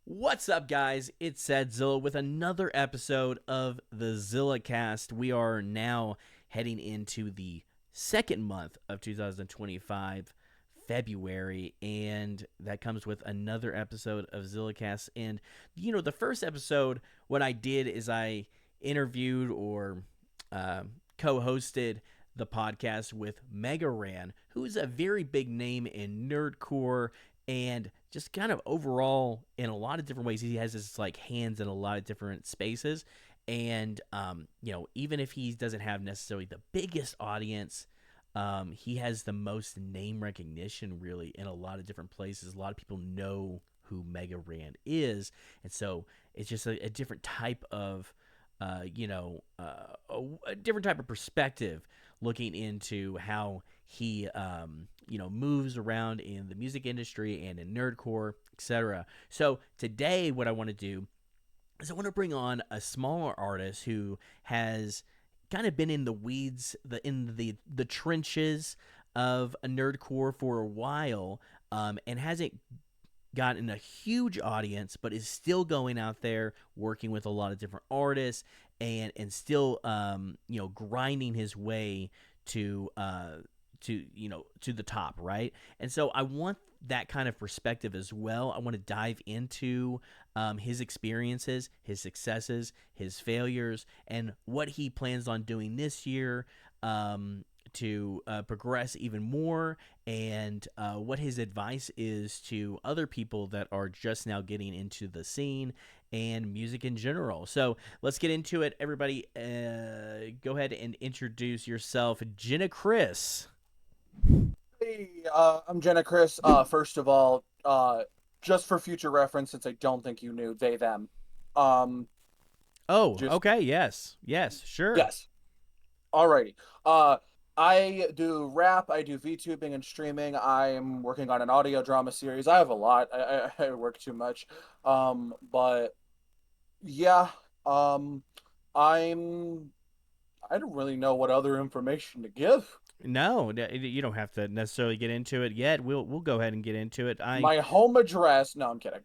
What's up, guys? It's Zilla with another episode of the ZILLACAST. We are now heading into the second month of 2025, February, and that comes with another episode of ZILLACAST. And, the first episode, what I did is I interviewed or uh, co hosted the podcast with Mega Ran, who is a very big name in Nerdcore and just kind of overall in a lot of different ways. He has his like hands in a lot of different spaces, and even if he doesn't have necessarily the biggest audience, he has the most name recognition really in a lot of different places. A lot of people know who Mega Rand is, and so it's just a different type of a different type of perspective looking into how he moves around in the music industry and in nerdcore, etc. So today what I want to do is I want to bring on a smaller artist who has kind of been in the weeds, the trenches of a nerdcore for a while, and hasn't gotten a huge audience, but is still going out there working with a lot of different artists and still grinding his way to to the top, right? And so I want that kind of perspective as well. I want to dive into his experiences, his successes, his failures, and what he plans on doing this year. To progress even more, and what his advice is to other people that are just now getting into the scene and music in general. So let's get into it. Everybody, go ahead and introduce yourself. GENICHRIS. Hey, I'm GENICHRIS. First of all, just for future reference, since I don't think you knew they them. Um, Oh, just okay. Yes, sure. yes. Alrighty. Uh, I do rap. I do VTubing and streaming. I'm working on an audio drama series. I have a lot. I work too much. But yeah. Um, I'm. I don't really know what other information to give. No, you don't have to necessarily get into it yet. We'll go ahead and get into it. I My home address. No, I'm kidding.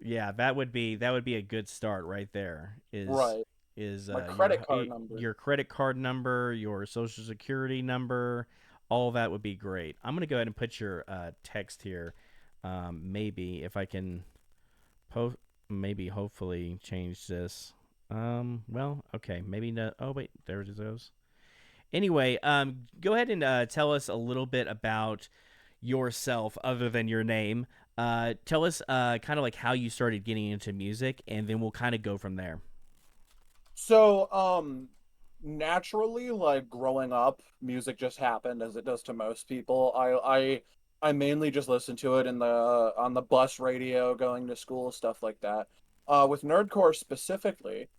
Yeah, that would be a good start right there. Is Right. is My your credit card number. your credit card number, your social security number, all that would be great. I'm gonna go ahead and put your text here. Maybe if I can maybe hopefully change this. Well, okay, maybe not. Oh wait, there it goes. Anyway, go ahead and tell us a little bit about yourself other than your name. Tell us kind of like how you started getting into music, and then we'll kind of go from there. So, naturally, like growing up, music just happened as it does to most people. I mainly just listened to it in the on the bus radio going to school, stuff like that. With Nerdcore specifically,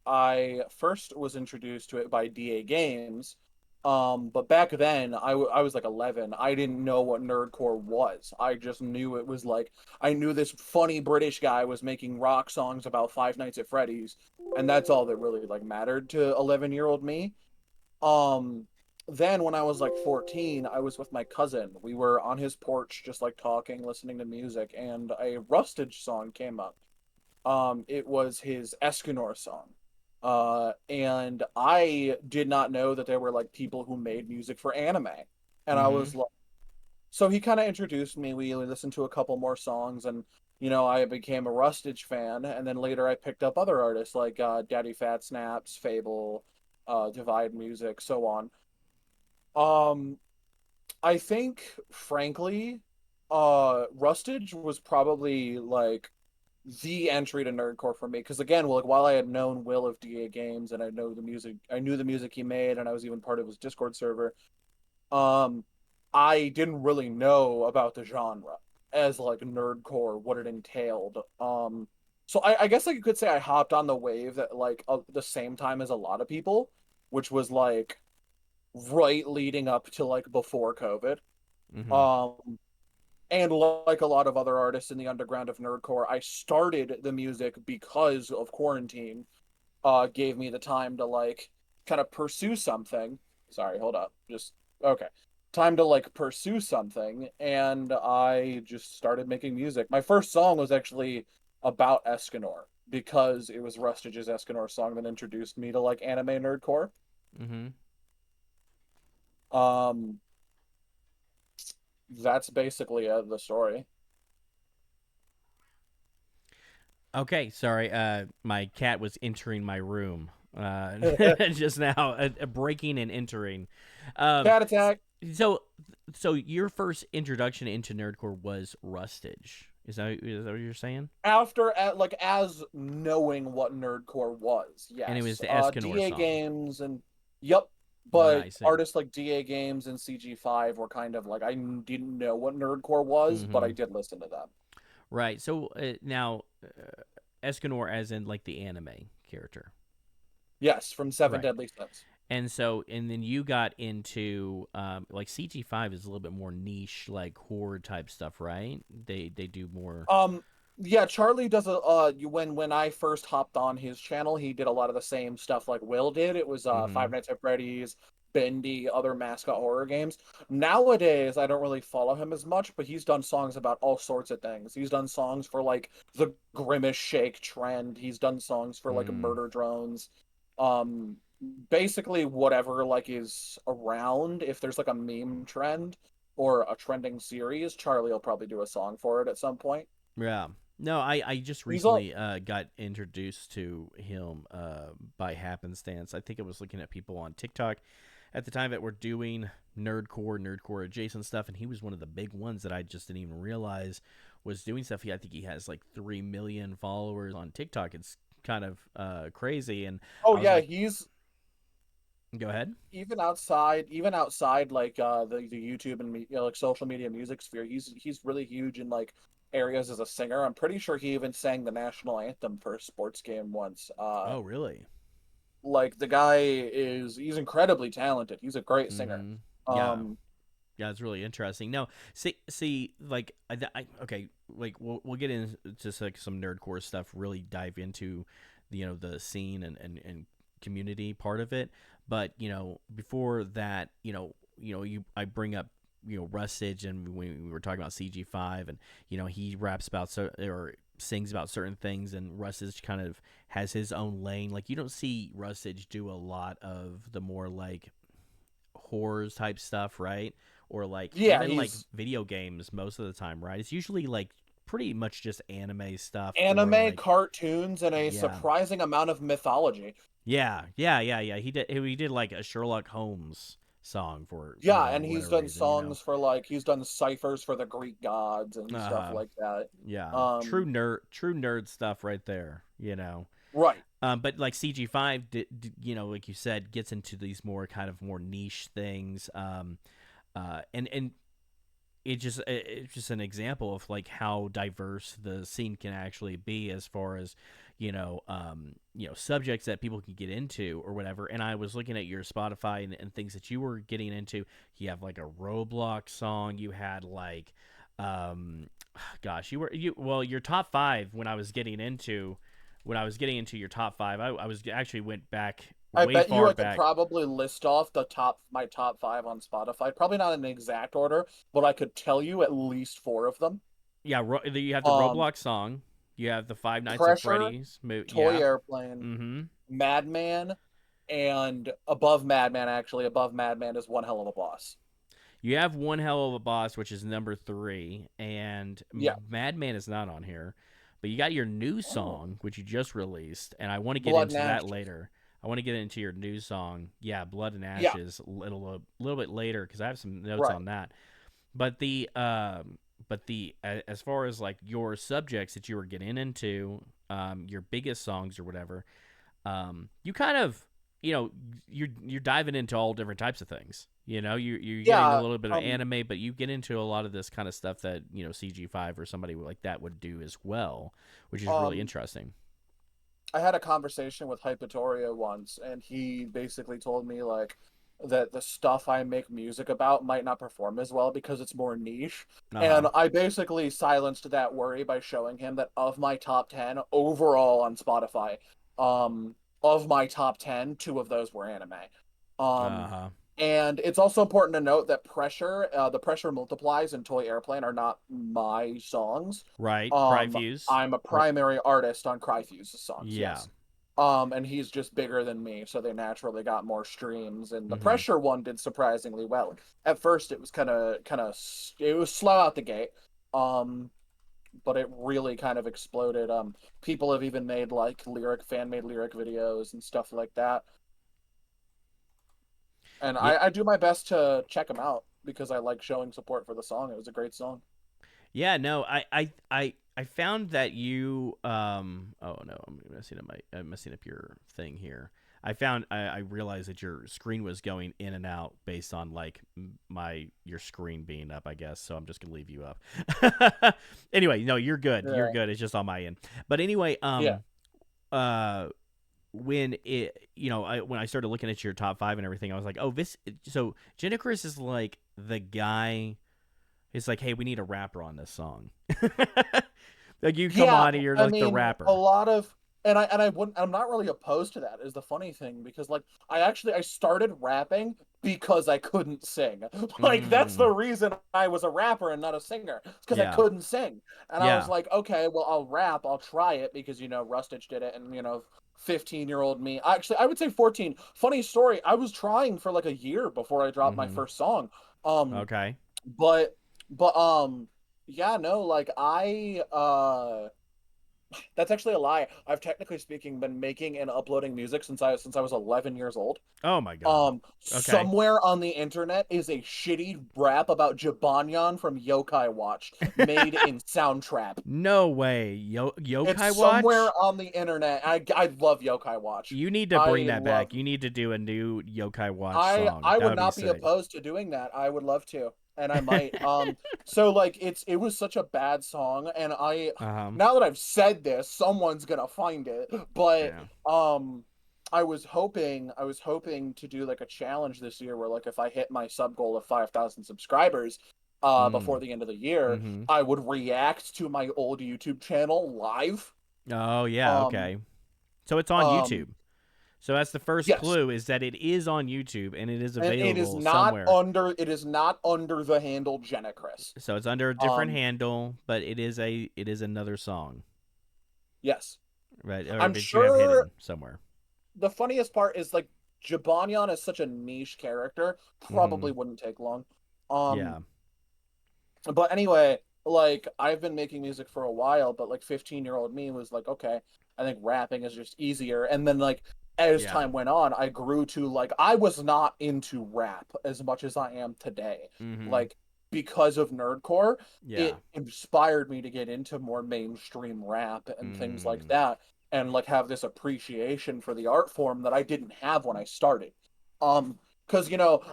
I first was introduced to it by DA Games. But back then, I was like 11. I didn't know what nerdcore was. I just knew it was like I knew this funny British guy was making rock songs about Five Nights at Freddy's, and that's all that really like mattered to 11-year-old me. Um, then when I was like 14, I was with my cousin. We were on his porch just like talking, listening to music, and a Rustage song came up. It was his Escanor song. And I did not know that there were like people who made music for anime. And I Mm-hmm. was like, so he kind of introduced me. We listened to a couple more songs, and I became a Rustage fan. And then later I picked up other artists like Daddy Fat Snaps, Fable, Divide Music, so on. Um, I think, frankly, Rustage was probably like the entry to nerdcore for me because again, like while I had known Will of DA Games and I knew the music he made, and I was even part of his Discord server. Um, I didn't really know about the genre as like nerdcore, what it entailed. So I guess like you could say I hopped on the wave at like the same time as a lot of people, which was like right leading up to like before COVID. Mm-hmm. Um, and like a lot of other artists in the underground of nerdcore, I started the music because of quarantine. Gave me the time to like kind of pursue something. Sorry, hold up. Just okay. time to like pursue something, and I just started making music. My first song was actually about Escanor because it was Rustage's Escanor song that introduced me to like anime nerdcore. Mm-hmm. Um, that's basically the story. Okay, sorry. My cat was entering my room just now, breaking and entering. Um, Cat attack. so, so your first introduction into nerdcore was Rustage. Is that what you're saying? After like as knowing what nerdcore was, And it was yes. the Escanor DA song. games and yep, I but see. artists like DA games and CG5 were kind of like didn't know what nerdcore was, but Mm-hmm. I did listen to them. Right. So now, Escanor, as in like the anime character, Yes, from Seven right? Deadly Sins. And so, and then you got into like CG5 is a little bit more niche, like horror type stuff, right? They do more. Um, yeah, Charlie does a when I first hopped on his channel, he did a lot of the same stuff like Will did. It was Mm-hmm. Five Nights at Freddy's, Bendy, other mascot horror games. Nowadays, I don't really follow him as much, but he's done songs about all sorts of things. He's done songs for like the Grimace Shake trend. He's done songs for like Mm. murder drones. Um, basically whatever like is around. If there's like a meme trend or a trending series, Charlie will probably do a song for it at some point. Yeah. No, I just He's all recently got introduced to him by happenstance. I think I was looking at people on TikTok at the time that were doing nerdcore adjacent stuff, and he was one of the big ones that I just didn't even realize was doing stuff. I think he has like 3 million followers on TikTok. It's kind of crazy, and oh I was yeah, like, he's "Go ahead." even outside like the YouTube and like social media music sphere, he's really huge in like areas as a singer. I'm pretty sure he even sang the national anthem for a sports game once. Oh, really? Like the guy he's incredibly talented. He's a great singer. Mm-hmm. Yeah. Um, Yeah, it's really interesting. No, see, like, okay, like we'll get into just like some nerdcore stuff. Really dive into, the scene and community part of it. But before that, I bring up Rustage, and we were talking about CG5, and he raps about or sings about certain things, and Rustage kind of has his own lane. Like you don't see Rustage do a lot of the more like horrors type stuff, right? Or like yeah, even like he's video games most of the time, right? It's usually like pretty much just anime stuff or anime, like cartoons, and a yeah. surprising amount of mythology. Yeah. He did like a Sherlock Holmes song for, Yeah, and he's whatever done reason. songs for like he's done ciphers for the Greek gods and stuff Uh like that. yeah. Um, True nerd stuff right there. right. But like CG5, like you said, gets into these more kind of more niche things. And it's just an example of like how diverse the scene can actually be as far as subjects that people can get into or whatever. And I was looking at your Spotify and things that you were getting into. You have like a Roblox song. You had like gosh, your top five when I was getting into your top five. I was actually went back I way bet you far I could back. probably list off my top five on Spotify. Probably not in exact order, but I could tell you at least four of them. Yeah, you have the Um, Roblox song. You have the Five Nights at Pressure, Freddy's. Toy Yeah. Airplane, Mm-hmm. Madman, and above Madman. Actually, above Madman is one hell of a boss. You have One Hell of a Boss, which is number three, and Yeah. Madman is not on here. But you got your new Oh, song, which you just released, and I want to get Blood and into that Ashes. later. I want to get into your new song, yeah, Blood and Yeah. Ashes, a little bit later because I have some notes Right. on that. But as far as like your subjects that you were getting into, your biggest songs or whatever, you kind of you're diving into all different types of things. You're getting a Yeah. little bit of anime, but you get into a lot of this kind of stuff that CG5 or somebody like that would do as well, which is really Um, interesting. I had a conversation with Hypatoria once, and he basically told me like that the stuff I make music about might not perform as well because it's more niche. Uh huh. And I basically silenced that worry by showing him that of my top 10 overall on Spotify, of my top 10, two of those were anime. Uh Um, huh. And it's also important to note that the Pressure Multiplies and Toy Airplane are not my songs. Right. Cry Um, Fuse. I'm a Or primary artist on Cryfuse's songs, yeah. yes. And he's just bigger than me, so they naturally got more streams. And the Mm-hmm. Pressure one did surprisingly well. At first, it was it was slow out the gate. Um, but it really kind of exploded. People have even made like fan made lyric videos and stuff like that. And Yeah. I do my best to check them out because I like showing support for the song. It was a great song. Yeah, no, I found that you oh no, I'm messing up your thing here. I realized that your screen was going in and out based on like your screen being up, I guess. So I'm just gonna leave you up. Anyway, no, you're good. You're Yeah. good. It's just on my end. But anyway, Yeah. uh when when I started looking at your top 5 and everything, I was like, oh, this. So GENICHRIS is like the guy. It's like, hey, we need a rapper on this song. Like you come Yeah, on and you're I like the mean, a rapper. lot of and I wouldn't I'm not really opposed to that is the funny thing because like I started rapping because I couldn't sing. Like that's the Mm, reason I was a rapper and not a singer. It's because I yeah, couldn't sing. And I was yeah. like, okay, well I'll rap, I'll try it because Rustage did it and 15-year-old me. Actually, I would say 14. Funny story, I was trying for like a year before I dropped my Mm-hmm. first song. Um Okay. but but yeah, no, like that's actually a lie. I've technically speaking been making and uploading music since I was 11 years old. Oh my god. Okay. Somewhere on the internet is a shitty rap about Jibanyan from Yokai Watch made in Soundtrap. No way. It's Yokai somewhere Watch. on the internet. I love Yokai Watch. You need to bring I that love back. You need to do a new Yokai Watch I song. I That would would be not be sick. opposed to doing that. I would love to, and I might. So like it was such a bad song, and I Um. now that I've said this, someone's gonna find it. But Yeah. I was hoping to do like a challenge this year where like if I hit my sub goal of 5,000 subscribers before Mm. the end of the year, Mm-hmm. I would react to my old YouTube channel live. Oh yeah. Um Okay. So it's on um YouTube. So that's the first yes. clue is that it is on YouTube and it is And available somewhere. it is not under the handle Genechris. So it's under a different Um, handle, but it is another song, yes. right? Or I'm that you have sure hidden somewhere. the funniest part is like Jibanyan is such a niche character, Mm-hmm. probably wouldn't take long. Um, Yeah. but anyway, like I've been making music for a while, but like 15-year-old me was like, okay, I think rapping is just easier. And then like as Yeah. time went on, I grew to like I was not into rap as much as I am today. Mm-hmm. Like because of Nerdcore, Yeah. it inspired me to get into more mainstream rap and things like Mm. that and like have this appreciation for the art form that I didn't have when I started. Um because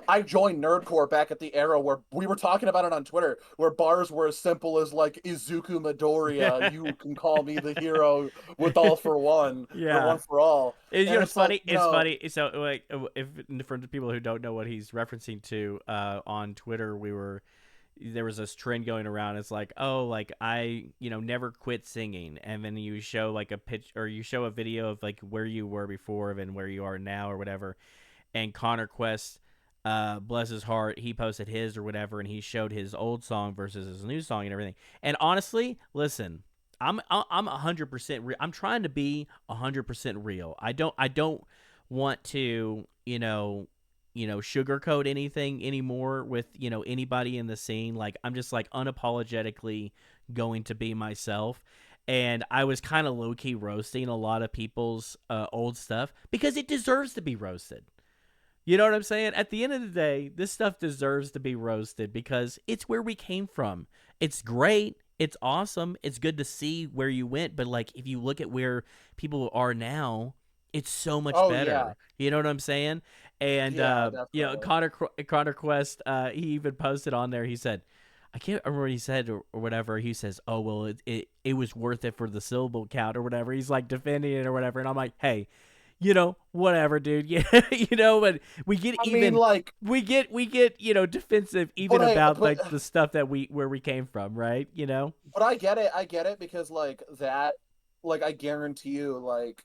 I joined Nerdcore back at the era where we were talking about it on Twitter, where bars were as simple as like Izuku Midoriya, you can call me the hero with all for one or Yeah. one for all. You And know, it's like, it's funny. So, like, if for the people who don't know what he's referencing to, on Twitter, there was this trend going around. It's like, oh, like I, never quit singing, and then you show like a pitch or you show a video of like where you were before and where you are now or whatever. And Connor Quest, bless his heart, he posted his or whatever, and he showed his old song versus his new song and everything. And honestly, listen, I'm 100%. I'm trying to be 100% real. I don't want to sugarcoat anything anymore with anybody in the scene. Like I'm just like unapologetically going to be myself. And I was kind of low key roasting a lot of people's old stuff because it deserves to be roasted. You know what I'm saying? At the end of the day, this stuff deserves to be roasted because it's where we came from. It's great. It's awesome. It's good to see where you went. But, like, if you look at where people are now, it's so much oh yeah, better. You know what I'm saying? And, yeah, definitely. Connor Quest, he even posted on there, he said, I can't remember what he said or whatever. He says, oh, well, it was worth it for the syllable count or whatever. He's, like, defending it or whatever. And I'm like, hey, whatever, dude. Yeah, but we get I mean, even like, we get defensive even but I about but like the stuff that where we came from, right? but I get it. I get it because like that, like I guarantee you, like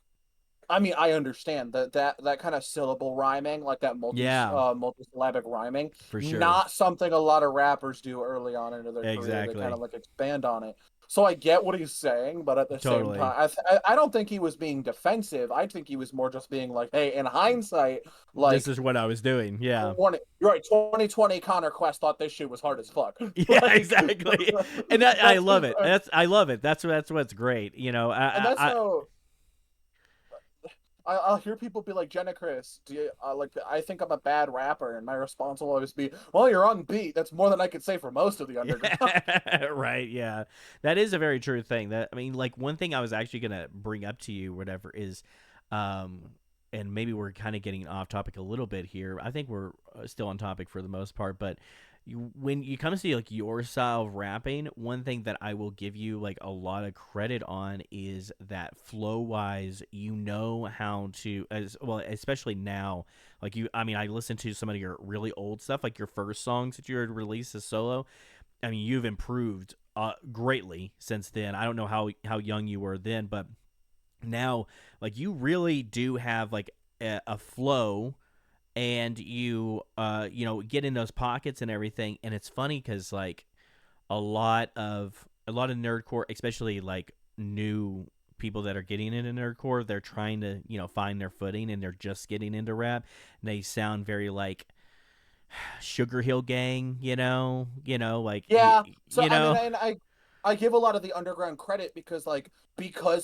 I mean, I understand that kind of syllable rhyming, like that Yeah, multisyllabic rhyming, for sure. not something a lot of rappers do early on into their career. They kind Exactly. of like expand on it. So I get what he's saying, but at the same Totally. time, I don't think he was being defensive. I think he was more just being like, hey, in hindsight, This like is what I was doing. Yeah. you're right, 2020 Connor Quest thought this shit was hard as fuck. Yeah, Like exactly. And I that's love it. I love it. That's what's great. and that's I how I'll hear people be like, "GENICHRIS, do you like?" I think I'm a bad rapper, and my response will always be, "Well, you're on beat. That's more than I could say for most of the underground." Yeah, right. Yeah, that is a very true thing. That I mean, like one thing I was actually gonna bring up to you, whatever, is, um, and maybe we're kind of getting off topic a little bit here. I think we're still on topic for the most part, but when you come to see like your style of rapping, one thing that I will give you like a lot of credit on is that flow wise, you know how to, as well, especially now. Like you, I mean, I listened to some of your really old stuff, like your first songs that you had released as solo. I mean, you've improved greatly since then. I don't know how young you were then, but now, like, you really do have like a flow, and you know, get in those pockets and everything. And it's funny because like a lot of nerdcore, especially like new people that are getting into nerdcore, they're trying to find their footing, and they're just getting into rap. And they sound very like Sugar Hill Gang, like Yeah. So you I mean, know, and I give a lot of the underground credit because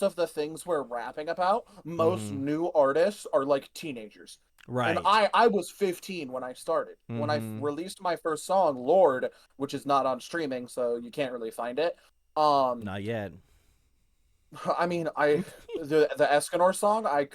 of the things we're rapping about. Most mm-hmm. new artists are like teenagers. And Right. I was 15 when I started. When I Mm-hmm. released my first song, Lord, which is not on streaming, so you can't really find it. Um, Not yet. I mean, the Escanor song, I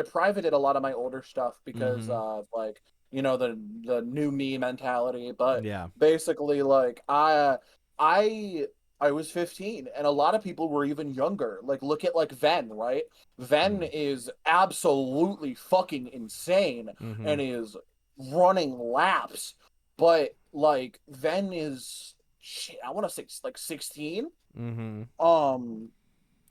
privated a lot of my older stuff because Mm-hmm. of like the new me mentality. But Yeah. basically, like I I was 15, and a lot of people were even younger. Like look at like Ven, right? Ven is absolutely fucking insane Mm-hmm. and is running laps, but like Ven is shit, I want to say like 16. Mm-hmm. Um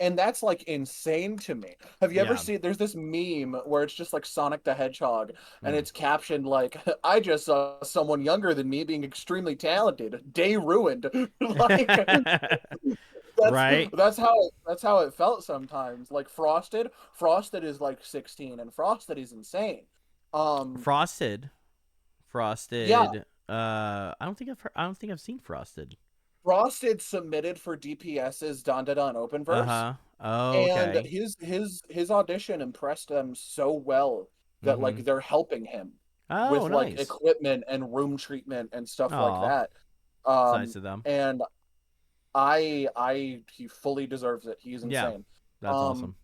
and that's like insane to me. Have you ever Yeah. seen there's this meme where it's just like Sonic the Hedgehog and Mm. it's captioned like I just saw someone younger than me being extremely talented. Day ruined. Like that's Right. that's how it felt sometimes. Like Frosted is like 16 and Frosted is insane. Um Frosted. yeah, Frosted. I don't think I've seen Frosted. Frosted submitted for DPS's Don Da Don Uh Openverse. huh. Oh, And okay. his audition impressed them so well that like Mm-hmm. they're helping him Oh, with like nice. equipment and room treatment and stuff like Oh, that. it's nice of them. And I he fully deserves it. He's Yeah, insane. that's Um awesome.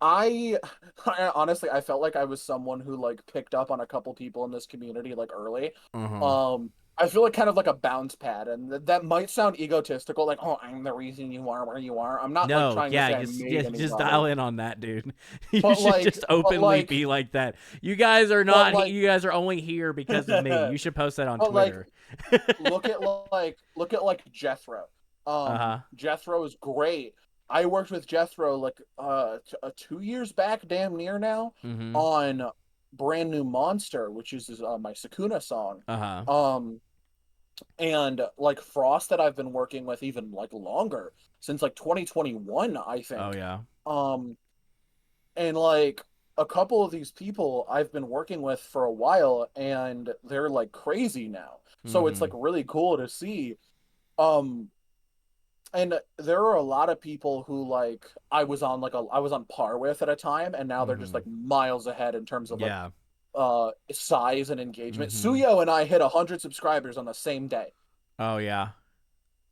I, I honestly I felt like I was someone who like picked up on a couple people in this community like early. Uh-huh. I feel like kind of like a bounce pad, and that might sound egotistical, like oh I'm the reason you are where you are. I'm not like No, trying to yeah, say I made just anybody, dial in on that, dude. You should just but openly like be like that. You guys are but not. like You guys are only here because of me. You should post that on but like Twitter. look at like Jethro. Uh huh. Jethro is great. I worked with Jethro like 2 years back, damn near now, Mm-hmm. on Brand New Monster, which is my Sakuna song. Uh huh. Um, and like Frost that I've been working with even like longer since like 2021, I Oh think. yeah. Um, and like a couple of these people I've been working with for a while, and they're like crazy now. So it's Mm-hmm. like really cool to see. Um, and there are a lot of people who like I was on par with at a time, and now they're just Mm-hmm. like miles ahead in terms of like Yeah. size and engagement. Mm-hmm. Suyo and I hit 100 subscribers on the same day. Oh yeah.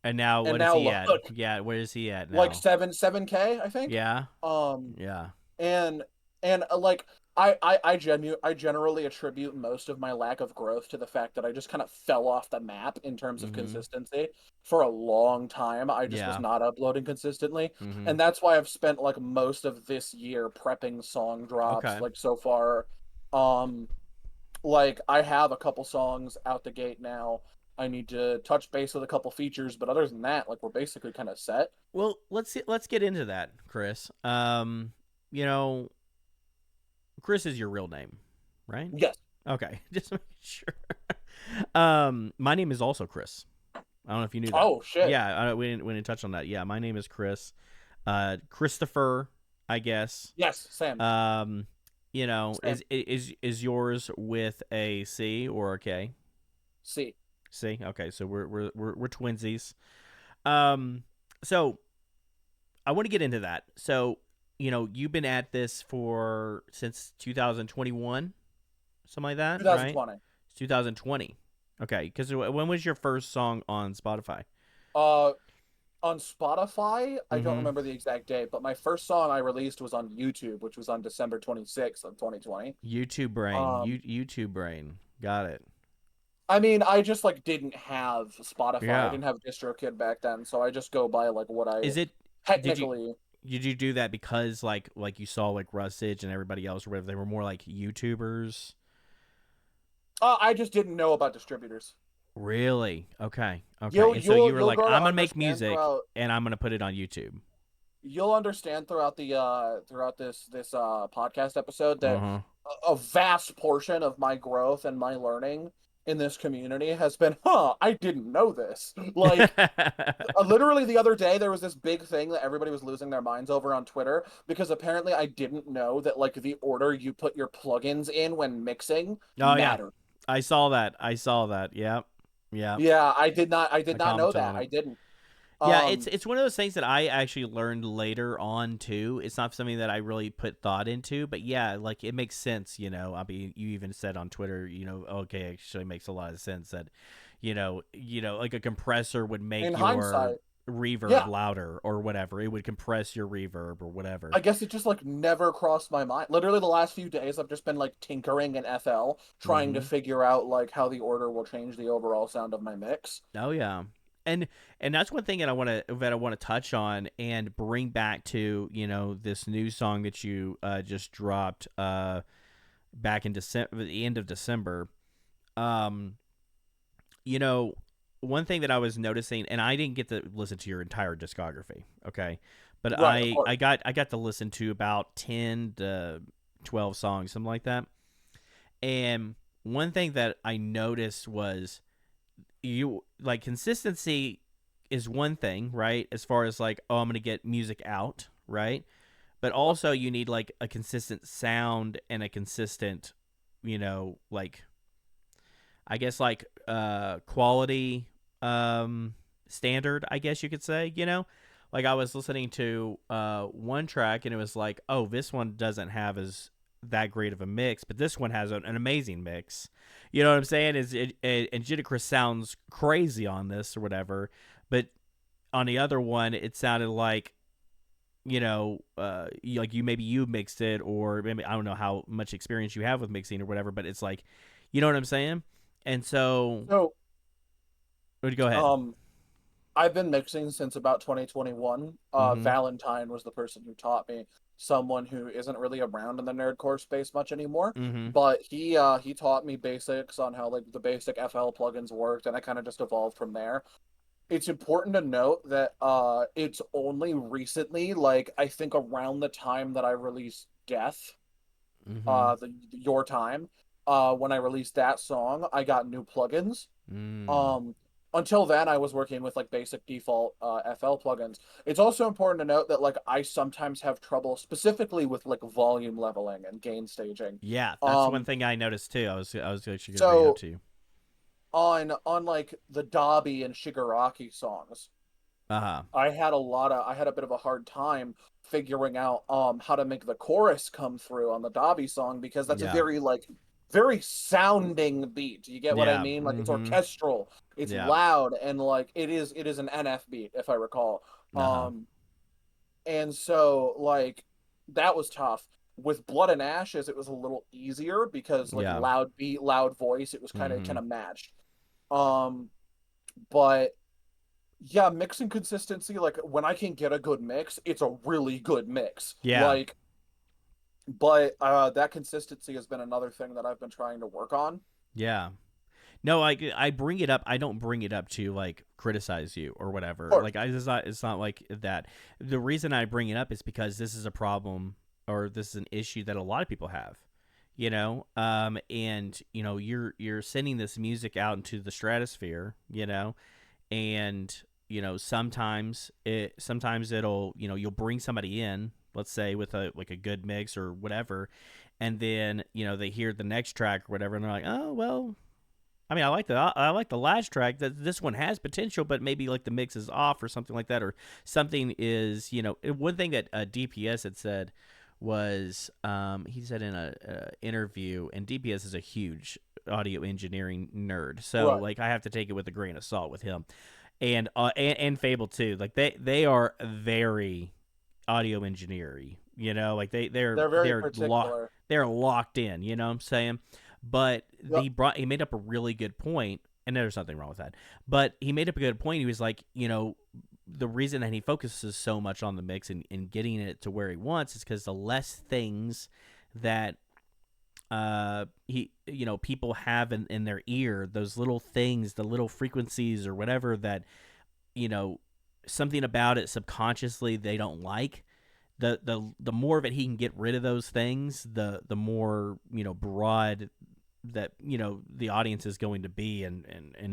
And now And what is now he at? look, Yeah, where is he at like now? 7K, I think. Yeah. Um Yeah. and like I generally attribute most of my lack of growth to the fact that I just kind of fell off the map in terms of Mm-hmm. consistency. For a long time I just was Yeah. not uploading consistently, Mm-hmm. and that's why I've spent like most of this year prepping song drops Okay. like so far. um like I have a couple songs out the gate now. I need to touch base with a couple features, but other than that, like we're basically kind of set. Well, let's get into that, Chris. You know, Chris is your real name, right? Yes. Okay, just make sure. My name is also Chris. I don't know if you knew that. Oh shit. Yeah, we didn't touch on that. Yeah, my name is Chris. Christopher, I guess. Yes, Sam. Um, Sam. is yours with a C or a K? C. C. Okay, so we're twinsies. Um, so I want to get into that. So you've been at this for since 2021, something like that, right? 2020. It's 2020. Okay, because when was your first song on Spotify? Uh, on Spotify, I don't Mm-hmm. remember the exact date, but my first song I released was on YouTube, which was on December 26th of 2020. Um, YouTube Brain. Got it. I mean, I just like didn't have Spotify. I Yeah. didn't have DistroKid back then, so I just go by like what I Is it? Did you technically. did you do that because like you saw like Rustage and everybody else, or whatever? They were more like YouTubers. I just didn't know about distributors. Really? Okay. Okay. You'll And so you you'll were you'll like, grow to I'm gonna make understand music throughout. and I'm gonna put it on YouTube. You'll understand throughout the throughout this podcast episode Uh that huh. a vast portion of my growth and my learning in this community has been, I didn't know this. Like, literally the other day, there was this big thing that everybody was losing their minds over on Twitter because apparently I didn't know that, like, the order you put your plugins in when mixing Oh yeah, mattered. I saw that. I saw that. Yep. Yep. Yeah, I did I not know commented that. on it. I didn't. Yeah, it's Um, it's one of those things that I actually learned later on too. It's not something that I really put thought into, but yeah, like it makes sense. I mean, you even said on Twitter, okay, actually makes a lot of sense that, like a compressor would make in your hindsight, reverb yeah, louder or whatever. It would compress your reverb or whatever. I guess it just like never crossed my mind. Literally the last few days I've just been like tinkering in FL trying to Mm-hmm. figure out like how the order will change the overall sound of my mix. Oh yeah. And that's one thing that I want to touch on and bring back to this new song that you just dropped back in December, the end of December. Um, you know, one thing that I was noticing, and I didn't get to listen to your entire discography, okay, but Right, of I course. I got I got to listen to about 10 to 12 songs, something like that. And one thing that I noticed was you like consistency is one thing, right? As far as like, oh, I'm gonna get music out, right? But Yep. also you need like a consistent sound and a consistent, like I guess like quality standard, I guess you could say, Like I was listening to one track and it was like, oh, this one doesn't have as that great of a mix, but this one has an amazing mix. You know what I'm saying? And GENICHRIS sounds crazy on this or whatever, but on the other one, it sounded like like you mixed it, or maybe I don't know how much experience you have with mixing or whatever, but it's like, you know what I'm saying? And so, So, go ahead. um, I've been mixing since about 2021. Mm-hmm. Valentine was the person who taught me, someone who isn't really around in the nerdcore space much anymore. Mm-hmm. But he taught me basics on how like the basic FL plugins worked, and I kind of just evolved from there. It's important to note that it's only recently, like I think around the time that I released Death, Mm-hmm. Your Time, when I released that song, I got new plugins. Mm. Um, until then, I was working with like basic default FL plugins. It's also important to note that like I sometimes have trouble specifically with like volume leveling and gain staging. Yeah, that's one Um, thing I noticed too. I was actually gonna bring it up so to you. on like the Dobby and Shigaraki songs, Uh huh. I had a bit of a hard time figuring out how to make the chorus come through on the Dobby song because that's a Yeah. very like very sounding beat. You get what I Yeah. mean? Like it's Mm-hmm. orchestral, it's Yeah. loud, and like it is an NF beat if I recall. Uh huh. Um and so like that was tough. With Blood and Ashes, it was a little easier because like Yeah. loud beat, loud voice, it was kind of Mm-hmm. kind of matched. Um but yeah, mixing consistency, like when I can get a good mix, it's a really good mix. Yeah. Like, but that consistency has been another thing that I've been trying to work on. Yeah. No, I bring it up. I don't bring it up to like criticize you or Of whatever. course. Like it's not like that. The reason I bring it up is because this is a problem, or this is an issue that a lot of people have. and you're sending this music out into the stratosphere, and sometimes it'll, you'll bring somebody in, let's say with a like a good mix or whatever, and then they hear the next track or whatever, and they're like, oh well, I mean, I like the last track. That this one has potential, but maybe like the mix is off or something like that, or something is, one thing that DPS had said was, he said in a interview, and DPS is a huge audio engineering nerd, so Right. like I have to take it with a grain of salt with him, and Fable too. Like they are very audio engineering, like They're very particular. they're locked in, you know what I'm saying? But Yep. he made up a really good point, and there's nothing wrong with that. But he made up a good point. He was like, the reason that he focuses so much on the mix and getting it to where he wants is because the less things that he people have in their ear, those little things, the little frequencies or whatever that, you know something about it subconsciously they don't like, the more of it he can get rid of those things, the more, broad that, the audience is going to be, and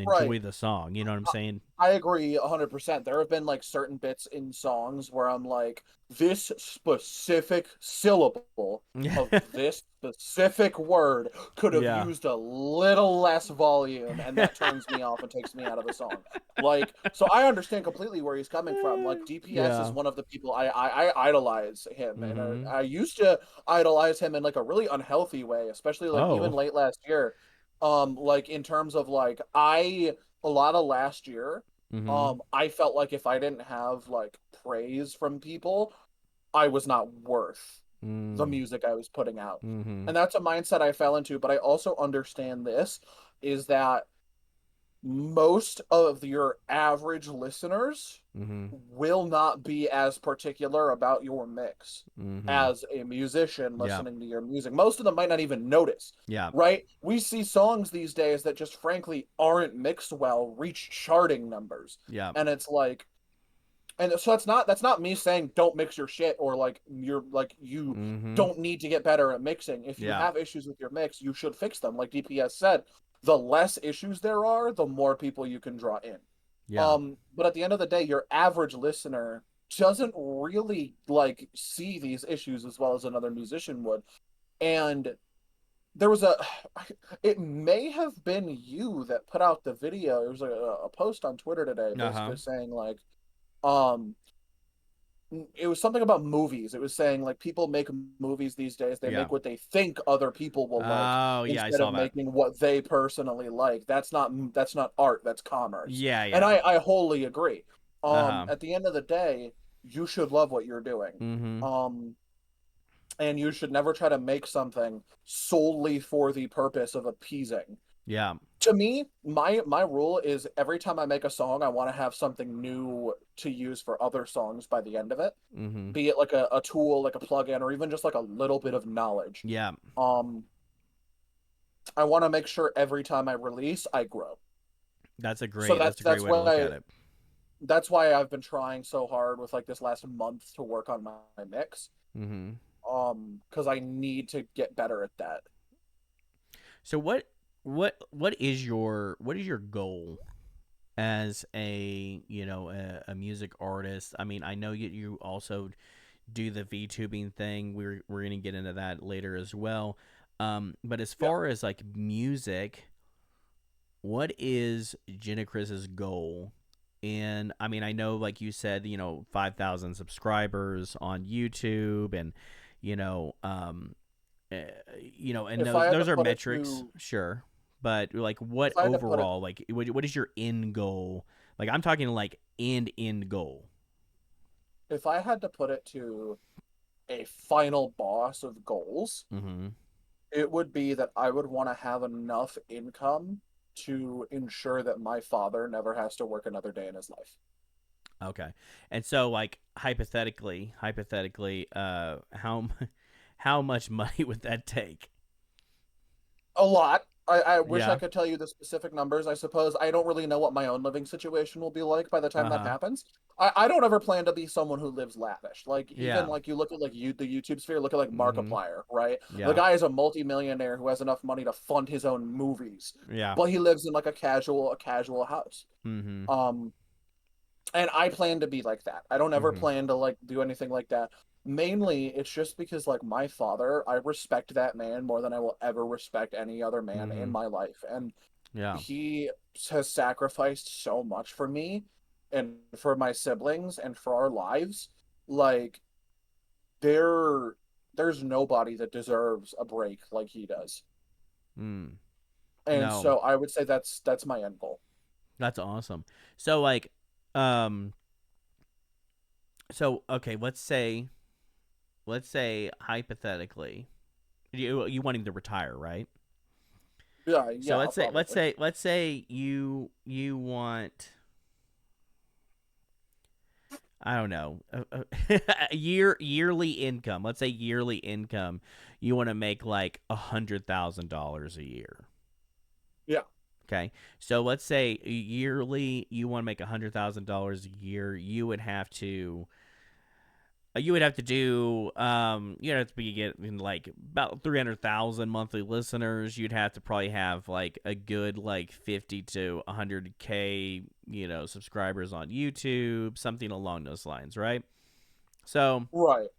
Right. enjoy the song, you know what I'm saying? I agree 100%. There have been like certain bits in songs where I'm like, this specific syllable of this specific word could have Yeah. used a little less volume, and that turns me off and takes me out of the song. Like, so I understand completely where he's coming from. Like, DPS is Yeah. one of the people I idolize him, and Mm-hmm. I used to idolize him in like a really unhealthy way, especially like even Oh. late last year. Like in terms of like a lot of last year, Mm-hmm. I felt like if I didn't have like praise from people, I was not worth the Mm. music I was putting out. Mm-hmm. And that's a mindset I fell into, but I also understand this is that most of your average listeners Mm-hmm. will not be as particular about your mix Mm-hmm. as a musician Yeah. listening to your music. Most of them might not even notice, Yeah. right? We see songs these days that just frankly aren't mixed well reach charting numbers. Yeah. And it's like, and so that's not me saying don't mix your shit, or like you Mm-hmm. don't need to get better at mixing. If you Yeah. have issues with your mix, you should fix them. Like DPS said, the less issues there are, the more people you can draw in. Yeah. But at the end of the day, your average listener doesn't really like see these issues as well as another musician would. And there was a it may have been you that put out the video. It was a post on Twitter today Uh-huh. basically saying like um it was something about movies. It was saying like people make movies these days. They Yeah. make what they think other people will like Oh, yeah, I instead of saw that. making what they personally like. That's not art, that's commerce. Yeah, And yeah. I wholly agree. Uh-huh. At the end of the day, you should love what you're doing. Mm-hmm. Um and you should never try to make something solely for the purpose of appeasing. Yeah. To me, my rule is every time I make a song, I want to have something new to use for other songs by the end of it, Mm-hmm. be it like a tool, like a plugin, or even just like a little bit of knowledge. Yeah. Um, I want to make sure every time I release, I grow. So That's a great way to look at it. that's why I've been trying so hard with like this last month to work on my mix. Mm-hmm. Because I need to get better at that. So what is your goal as a music artist? I mean, I know you also do the VTubing thing. We're gonna get into that later as well. But as Yep. far as like music, what is GENICHRIS's goal? And I mean, I know, like you said, 5,000 subscribers on YouTube, and you know, uh, and If those I had to those are put it metrics, to sure. But like, what if I had to put it overall, like, what is your end goal? Like, I'm talking like end goal. if I had to put it to a final boss of goals, Mm-hmm. it would be that I would want to have enough income to ensure that my father never has to work another day in his life. Okay. And so, like, how how much money would that take? A lot. I wish I Yeah. could tell you the specific numbers. I suppose I don't really know what my own living situation will be like by the time that Uh-huh. happens. I don't ever plan to be someone who lives lavish. Like even Yeah. like you look at like you the YouTube sphere, look at like Mm-hmm. Markiplier, right? The Yeah. guy is a multimillionaire who has enough money to fund his own movies, Yeah. but he lives in like a casual house. Mm-hmm. Um, and I plan to be like that. I don't ever Mm-hmm. plan to like do anything like that. Mainly, it's just because like my father, I respect that man more than I will ever respect any other man in Mm-hmm. my life, and Yeah. he has sacrificed so much for me and for my siblings and for our lives. Like there, there's nobody that deserves a break like he does, Mm. and No. so I would say that's my end goal. That's awesome. So like um so okay, let's say hypothetically you want him to retire, right? Yeah, So yeah, probably. let's say you want, I don't know, a yearly income. Let's say yearly income. You want to make like $100,000 a year. Yeah, Okay, so let's say yearly you want to make $100,000 a year. You would have to do you'd have to be getting like about 300,000 monthly listeners. You'd have to probably have like a good like 50 to 100K subscribers on YouTube, something along those lines, right? So right.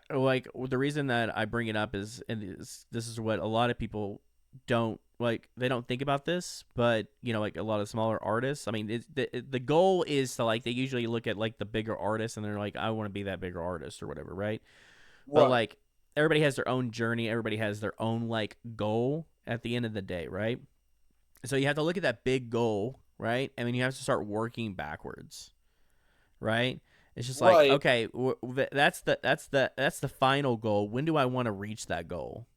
like the reason that I bring it up is, and this is what a lot of people don't like, they don't think about this, but like a lot of smaller artists, I mean the goal is to, like, they usually look at like the bigger artists and they're like, I want to be that bigger artist or whatever, right? But Right. like everybody has their own journey, everybody has their own like goal at the end of the day, right? So you have to look at that big goal, right? I mean, you have to start working backwards, right? It's just like, Right. okay, that's the final goal. When do I want to reach that goal?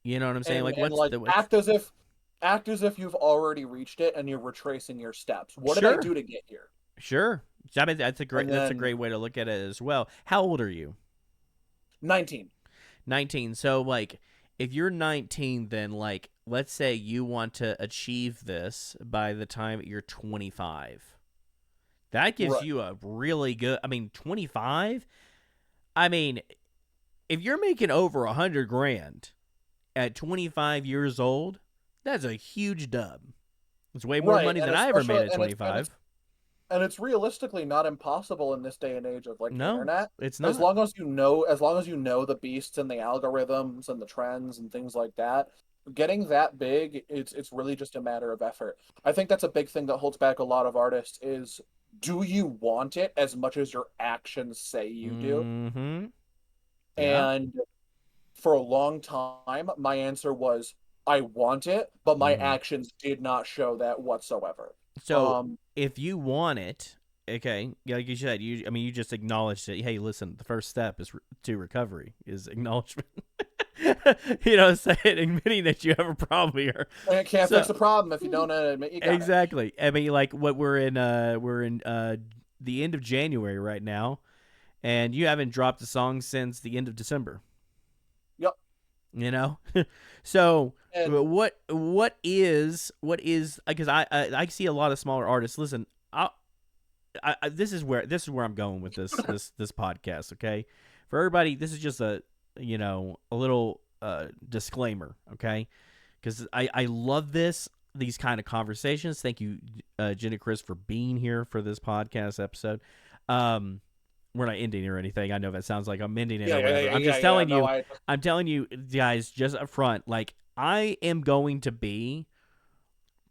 You know what I'm saying? and Like, and what's like the what's act as if you've already reached it and you're retracing your steps. What did I sure, do to get here? sure. I mean, that's a great And that's a then great way to look at it as well. How old are you? 19. 19. So like, if you're 19, then like, let's say you want to achieve this by the time you're 25. That gives Right. you a really good. I mean, 25. I mean, if you're making over 100 grand at 25 years old, that's a huge dub. It's way more Right. money And than I ever made especially at and it's 25. and it's realistically not impossible in this day and age of like the No, internet. it's As not. long as you know, as long as you know the beasts and the algorithms and the trends and things like that, getting that big, it's really just a matter of effort. I think that's a big thing that holds back a lot of artists is do you want it as much as your actions say you do? Mm-hmm. Yeah. And for a long time, my answer was I want it, but my Mm-hmm. actions did not show that whatsoever. So Um, if you want it, okay, like you said, you just acknowledged it. Hey, listen, the first step to recovery is acknowledgement. Saying, admitting that you have a problem here. and can't fix So a problem if you don't admit you got it. exactly. I mean, like, what we're in the end of January right now, and you haven't dropped a song since the end of December. Yep. You know, so And what is because I see a lot of smaller artists. Listen, this is where I'm going with this podcast. Okay, for everybody, this is just a little disclaimer. Okay, because I love these kind of conversations. Thank you, GENICHRIS, for being here for this podcast episode. Um, we're not ending or anything. I know that sounds like I'm ending it yeah, or yeah, whatever. yeah, yeah, yeah. No, I I'm telling you guys, just up front, like, I am going to be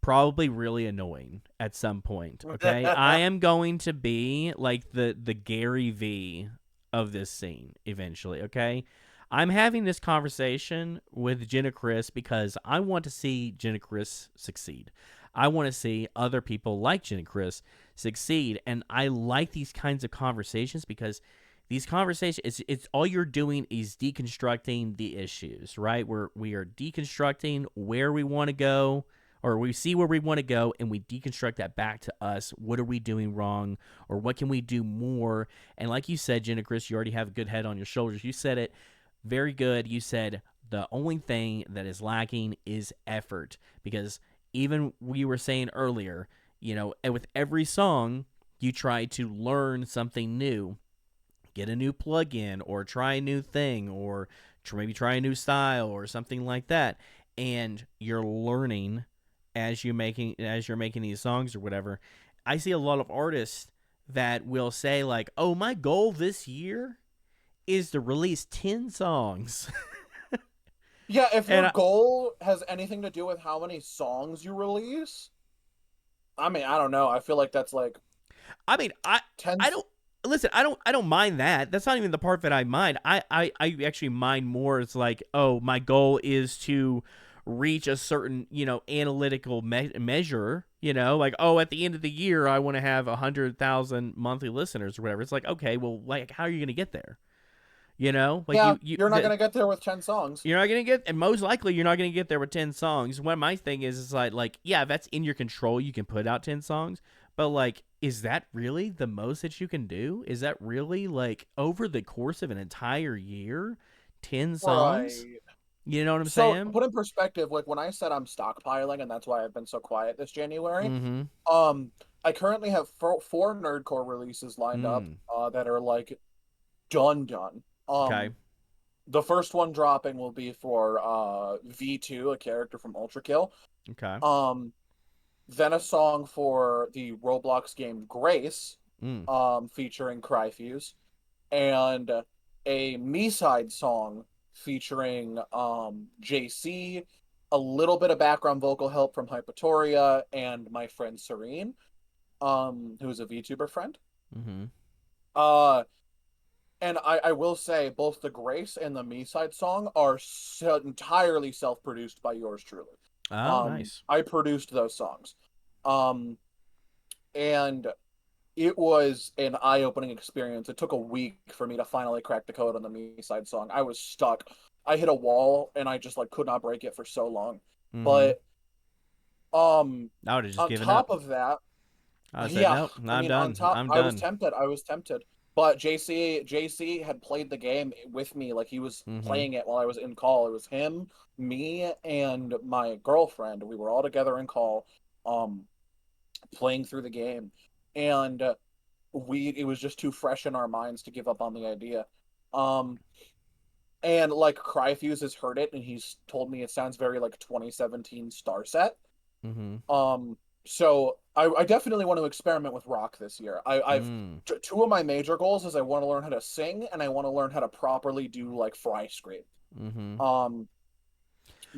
probably really annoying at some point. Okay, I am going to be like the Gary V of this scene eventually. Okay, I'm having this conversation with GENICHRIS because I want to see GENICHRIS succeed. I want to see other people like GENICHRIS succeed, and I like these kinds of conversations because these conversations, it's all you're doing is deconstructing the issues, right? We are deconstructing where we want to go, or we see where we want to go, and we deconstruct that back to us. What are we doing wrong, or what can we do more? And like you said, GENICHRIS, you already have a good head on your shoulders. You said it. very good. You said the only thing that is lacking is effort, because even we were saying earlier, with every song, you try to learn something new, get a new plugin, or try a new thing, or maybe try a new style or something like that, and you're learning as you're making these songs or whatever. I see a lot of artists that will say like, "Oh, my goal this year is to release 10 songs." Yeah, if and your I, goal has anything to do with how many songs you release, I mean, I don't know. I feel like that's like I mean, 10. I don't listen. I don't mind that. That's not even the part that I mind. I actually mind more. It's like, oh, my goal is to reach a certain analytical measure. Like, oh, at the end of the year, I want to have 100,000 monthly listeners or whatever. It's like, okay, well, like, how are you going to get there? Like Yeah, you're not gonna get there with 10 songs. you're not gonna get, and most likely you're not gonna get there with 10 songs. What my thing is like, yeah, that's in your control. You can put out 10 songs, but like, is that really the most that you can do? Is that really like over the course of an entire year, 10 songs? Right. You know what I'm So to saying? put in perspective, like when I said I'm stockpiling, and that's why I've been so quiet this January, Mm-hmm. um, I currently have four Nerdcore releases lined up, Mm. that are like done. Okay. The first one dropping will be for V2, a character from Ultra Kill. Okay. Um, then a song for the Roblox game Grace, Mm. featuring Cryfuse, and a me-side song featuring JC, a little bit of background vocal help from Hypatoria and my friend Serene, who's a VTuber friend. Mm-hmm. Uh, and I will say both the Grace and the me-side song are entirely self-produced by yours truly. Oh, nice. I produced those songs. Um, and it was an eye-opening experience. It took a week for me to finally crack the code on the me-side song. I was stuck. I hit a wall and I just like could not break it for so long. Mm-hmm. But I would have just on given top up. of that, I said, yeah, nope, I I'm mean on done. top I'm I was done. tempted. I was tempted. But JC had played the game with me, like he was Mm-hmm. playing it while I was in call. It was him, me, and my girlfriend. We were all together in call, um playing through the game. And it was just too fresh in our minds to give up on the idea. Um, and like Cryfuse has heard it and he's told me it sounds very like 2017 Star Set. Mm-hmm. Um, so I definitely want to experiment with rock this year. I've Mm. two of my major goals is I want to learn how to sing and I want to learn how to properly do like fry scream. Mm-hmm. Um,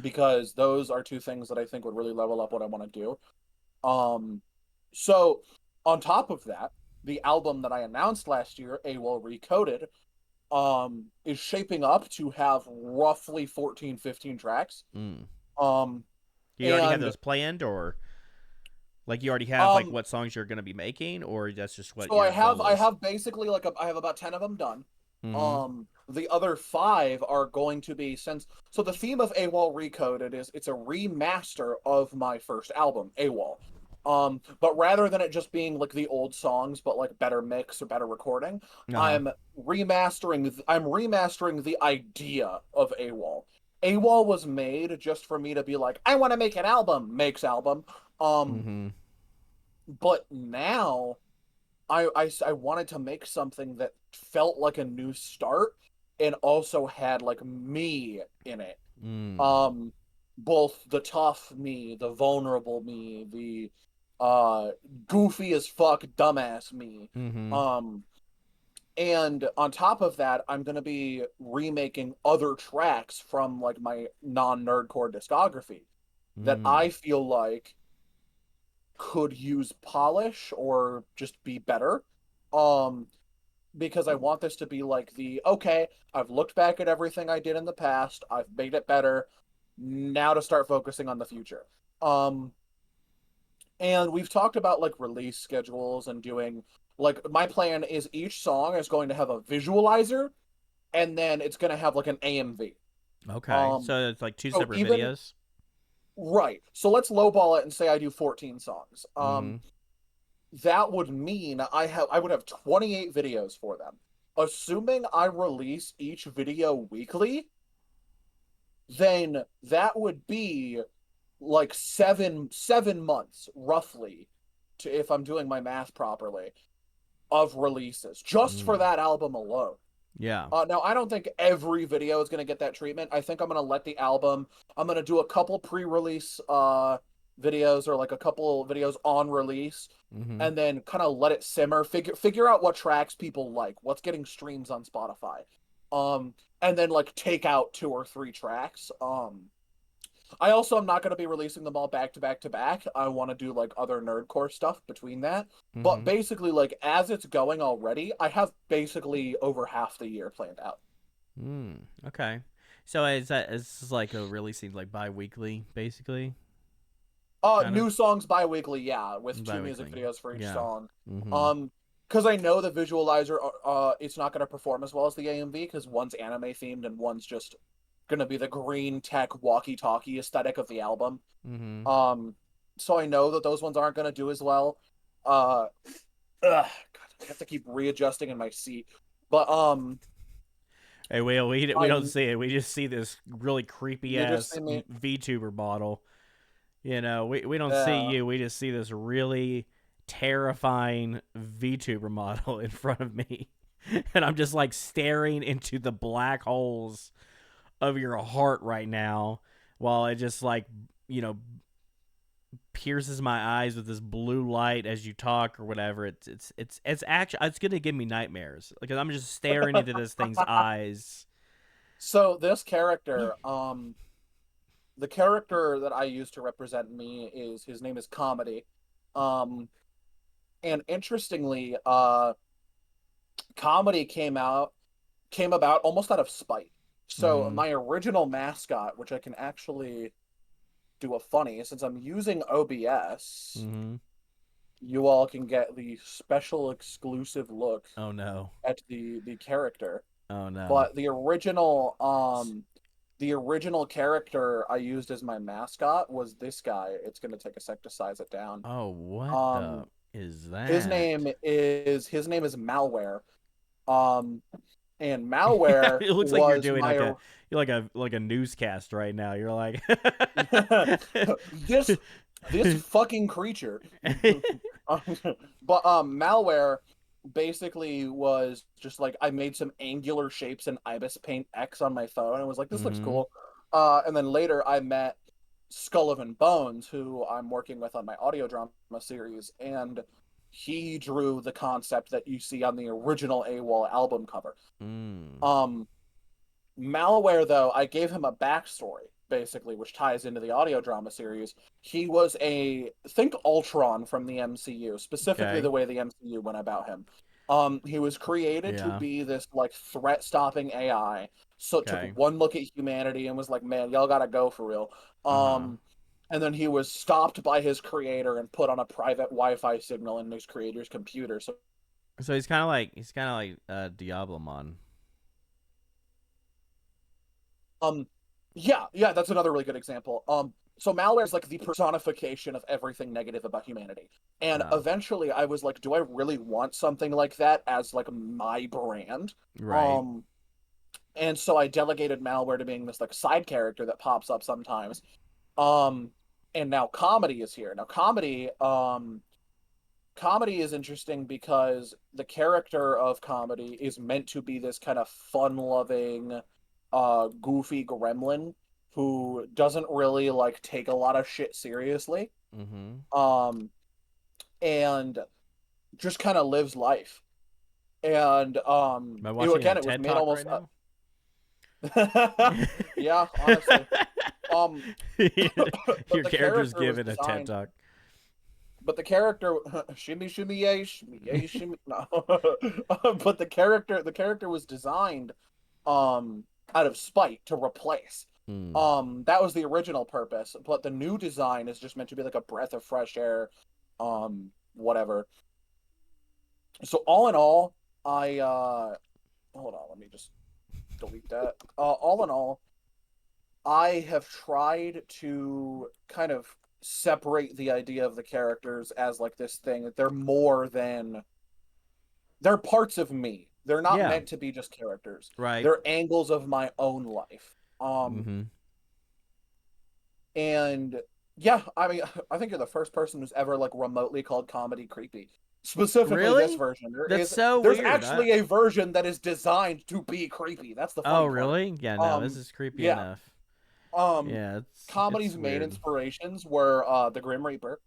because those are two things that I think would really level up what I want to do. Um, so on top of that, the album that I announced last year, AWOL Recoded, is shaping up to have roughly 14, 15 tracks. Mm. Um, You already have and those planned, or like you already have like um, what songs you're gonna be making, or that's just what so I your have goal I is? have basically like I have about 10 of them done. Mm-hmm. The other five are going to be since so the theme of AWOL Recoded is it's a remaster of my first album, AWOL. But rather than it just being like the old songs, but like better mix or better recording, Uh-huh. I'm remastering the idea of AWOL. AWOL was made just for me to be like, I want to make an album, makes album. Um, Mm-hmm. but now I wanted to make something that felt like a new start and also had like me in it. Mm. Um, both the tough me, the vulnerable me, the uh goofy as fuck dumbass me. Mm-hmm. Um, and on top of that, I'm gonna be remaking other tracks from like my non-nerdcore discography that Mm. I feel like could use polish or just be better. Um, because I want this to be like okay, I've looked back at everything I did in the past, I've made it better. Now to start focusing on the future. Um, and we've talked about like release schedules and doing like my plan is each song is going to have a visualizer and then it's going to have like an AMV. Okay, Um, so it's like two so separate even videos. right. So let's lowball it and say I do 14 songs. Mm-hmm. That would mean I would have 28 videos for them. assuming I release each video weekly, then that would be like seven months roughly, to if I'm doing my math properly, of releases just for Mm. that album alone. Yeah. Now, I don't think every video is going to get that treatment. I think I'm going to let the album, I'm going to do a couple pre-release videos, or like a couple videos on release, Mm-hmm. and then kind of let it simmer, figure out what tracks people like, what's getting streams on Spotify. And then like take out two or three tracks. I also am not going to be releasing them all back to back to back. I want to do like other nerdcore stuff between that. But Mm-hmm. basically, like as it's going already, I have basically over half the year planned out. Mm. Okay. So is this like a releasing like bi-weekly, basically, kind of New songs bi-weekly, yeah, with two music bi-weekly. videos for each Yeah. song. Mm-hmm. Because I know the visualizer, it's not going to perform as well as the AMV because one's anime themed and one's just going to be the green tech walkie-talkie aesthetic of the album. Mm-hmm. Um, so I know that those ones aren't going to do as well. Uh, God, I have to keep readjusting in my seat. But Hey, we don't I see it. We just see this really creepy you just ass see me. VTuber model. We don't see Yeah. you. We just see this really terrifying VTuber model in front of me, and I'm just like staring into the black holes of your heart right now, while it just like you know pierces my eyes with this blue light as you talk or whatever. It's actually it's gonna give me nightmares because I'm just staring into this thing's eyes. So this character, the character that I use to represent me is his name is Comedy. Um, and interestingly, Comedy came about almost out of spite. So Mm-hmm. my original mascot, which I can actually do a funny, since I'm using OBS, Mm-hmm. you all can get the special exclusive look Oh no. at the character. Oh no. But the original character I used as my mascot was this guy. It's gonna take a sec to size it down. Oh, what the Um, is his that? name is Malware. Um, and Malware It looks like you're was doing my like a newscast right now. You're like this this fucking creature. But Malware basically was just like I made some angular shapes in Ibis Paint X on my phone and was like, this looks mm-hmm. cool. And then later I met Skull and Bones, who I'm working with on my audio drama series, and he drew the concept that you see on the original AWOL album cover. Mm. Um, Malware, though, I gave him a backstory, basically, which ties into the audio drama series. He was think Ultron from the MCU, specifically Okay. the way the MCU went about him. He was created to Yeah. be this like threat-stopping AI. So it took Okay. one look at humanity and was like, man, y'all gotta go for real. Uh-huh. And then he was stopped by his creator and put on a private Wi-Fi signal in his creator's computer. So So he's kind of like Diablomon. Um, yeah, that's another really good example. So malware is like the personification of everything negative about humanity. And Oh. eventually I was like, do I really want something like that as like my brand? Right. Um, and so I delegated malware to being this like side character that pops up sometimes. Um, and now comedy is here. Now comedy is interesting because the character of comedy is meant to be this kind of fun-loving, goofy gremlin who doesn't really like take a lot of shit seriously, Mm-hmm. um, and just kind of lives life. And Am I watching a it was TED made talk almost right now? yeah, honestly. Um, but Your the character's character was giving a TED designed talk. but the character shimmy yay shimmy no. But the character was designed um out of spite to replace. Hmm. That was the original purpose, but the new design is just meant to be like a breath of fresh air, whatever. So all in all, I hold on, let me just delete that. All in all, I have tried to kind of separate the idea of the characters as like this thing that they're more than they're parts of me. They're not Yeah. meant to be just characters. Right. They're angles of my own life. Mm-hmm. And yeah, I mean, I think you're the first person who's ever like remotely called comedy creepy. Specifically this Really? version. That's so There's weird. actually a version that is designed to be creepy. That's the Oh, funny part. really? Yeah, no, this Um is creepy yeah. enough. Um Yeah, it's Comedy's main weird. inspirations were the Grim Reaper.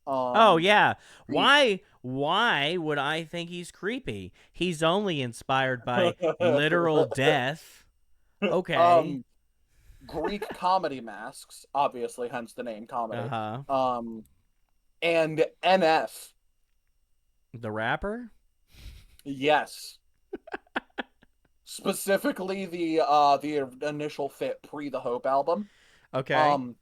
Oh, Um yeah. the Why would I think he's creepy? He's only inspired by literal death. Okay. um Greek comedy masks, obviously, hence the name comedy. Uh-huh. Um and NF. The rapper? Yes. Specifically the initial fit pre the Hope album. Okay. Um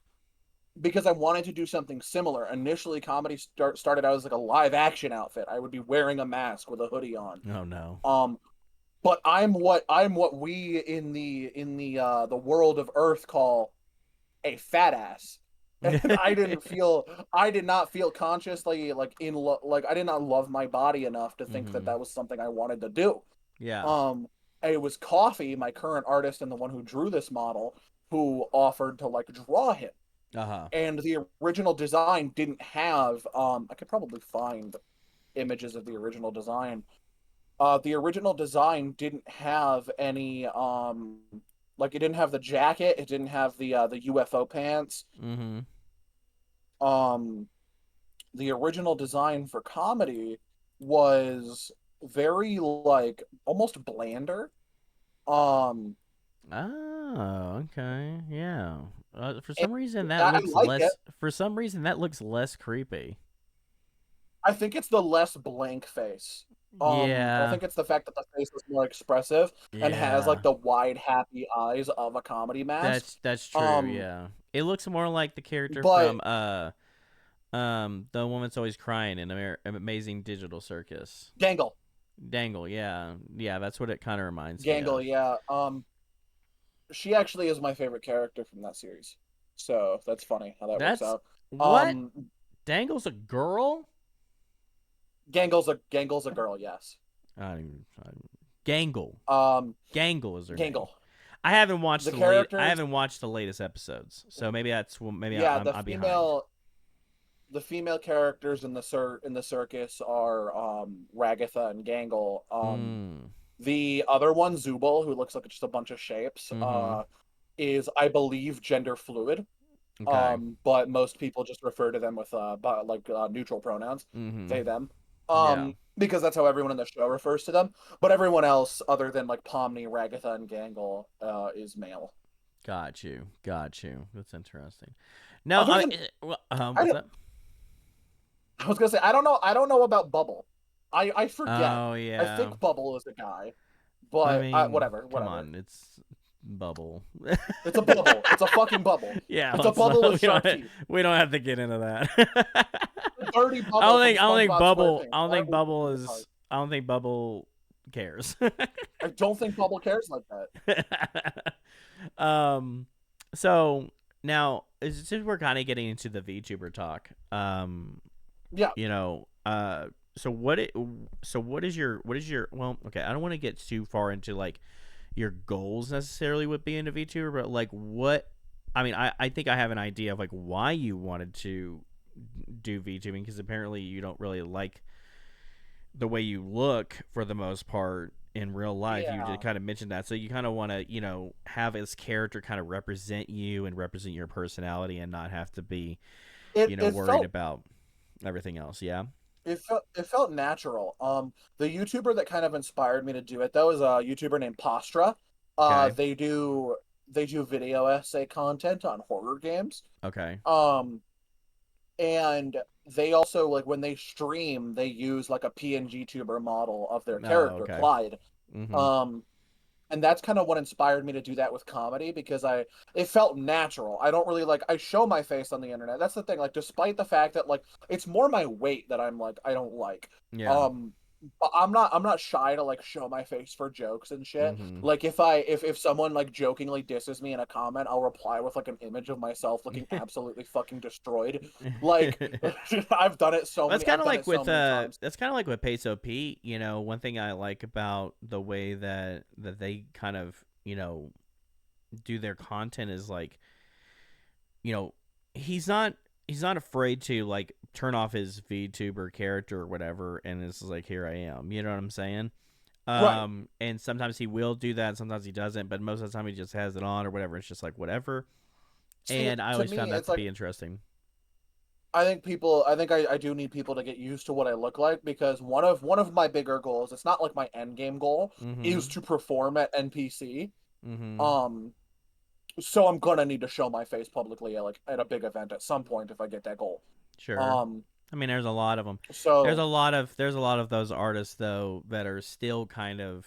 because I wanted to do something similar. Initially comedy started out as like a live action outfit. I would be wearing a mask with a hoodie on. Oh no. Um but I'm what we in the world of Earth call a fat ass. And I did not feel consciously like like I did not love my body enough to think that Mm-hmm. that was something I wanted to do. Yeah. Um, it was Coffee, my current artist and the one who drew this model, who offered to like draw him. Uh-huh. And the original design didn't have I could probably find images of the original design. The original design didn't have any like it didn't have the jacket, it didn't have the UFO pants. Mm-hmm. Um the original design for comedy was very like almost blander. Um Oh, okay. Yeah. For and some reason that I looks like it. less for some reason that looks less creepy. I think it's the less blank face. I Yeah. think it's the fact that the face is more expressive and has like Yeah. the wide, happy eyes of a comedy mask. That's true, Um, yeah. It looks more like the character but from the one that's always crying in Amazing Digital Circus. Gangle, Dangle, yeah. Yeah, that's what it kind of reminds me Gangle, of. yeah. She actually is my favorite character from that series. So that's funny how that works That's out. what? Um, Dangle's a girl? Gangle's a girl, yes. Gangle. Um, Gangle is her name. Gangle, I the characters, haven't watched the latest episodes, so maybe yeah, I'm behind. the female characters in the circus are Ragatha and Gangle. Hmm. The other one, Zubul, who looks like just a bunch of shapes, Mm-hmm. is I believe gender fluid. Okay. But most people just refer to them with neutral pronouns, Mm-hmm. they them. Yeah. Because that's how everyone in the show refers to them. But everyone else, other than like Pomni, Ragatha, and Gangle, is male. Got you. Got you. That's interesting. No, Other than I what's don't, up? I was gonna say I don't know about Bubble. I forget. Oh I yeah. think Bubble is a guy, I but mean, whatever, come whatever. on, it's Bubble. It's a bubble. It's a fucking bubble. Yeah, It's a bubble with sharp teeth. we don't have to get into that. A dirty bubble from SpongeBob SquarePants. I don't That think was Bubble really hard. is I don't think Bubble cares. I don't think Bubble cares like that. um so now since we're kind of getting into the VTuber talk, Yeah, you know, so what is your well, okay, I don't want to get too far into like your goals necessarily with being a VTuber, but like what I mean, I think I have an idea of like why you wanted to do VTubing because apparently you don't really like the way you look for the most part in real life. You yeah. just kind of mentioned that, so you kind of want to have this character kind of represent you and represent your personality and not have to be It it worried felt about everything else. Yeah. it felt natural. The YouTuber that kind of inspired me to do it though is a YouTuber named Postra. Okay. They do video essay content on horror games. Okay. Um, and they also like when they stream, they use like a PNG tuber model of their Oh. character, Okay. Clyde. Mm-hmm. Um, and that's kind of what inspired me to do that with comedy because it felt natural. I don't really like I show my face on the internet. That's the thing. Like despite the fact that like it's more my weight that I'm like I don't like. Yeah. Um But I'm not shy to like show my face for jokes and shit. Mm-hmm. Like if someone like jokingly disses me in a comment, I'll reply with like an image of myself looking absolutely fucking destroyed. Like I've done it so many times. That's kind of like with Peso Pete. One thing I like about the way that they kind of do their content is like you know he's not he's not afraid to like turn off his VTuber character or whatever, and it's like here I am. You know what I'm saying? Right. And sometimes he will do that, sometimes he doesn't, but most of the time he just has it on or whatever. It's just like whatever. See, And I to always me, found that it's to like be interesting. I do need people to get used to what I look like because one of my bigger goals, it's not like my end game goal, Mm-hmm. is to perform at NPC. Mm-hmm. Um, so I'm gonna need to show my face publicly at like at a big event at some point if I get that goal. Sure. Um, I mean, there's a lot of them. so There's a lot of those artists though that are still kind of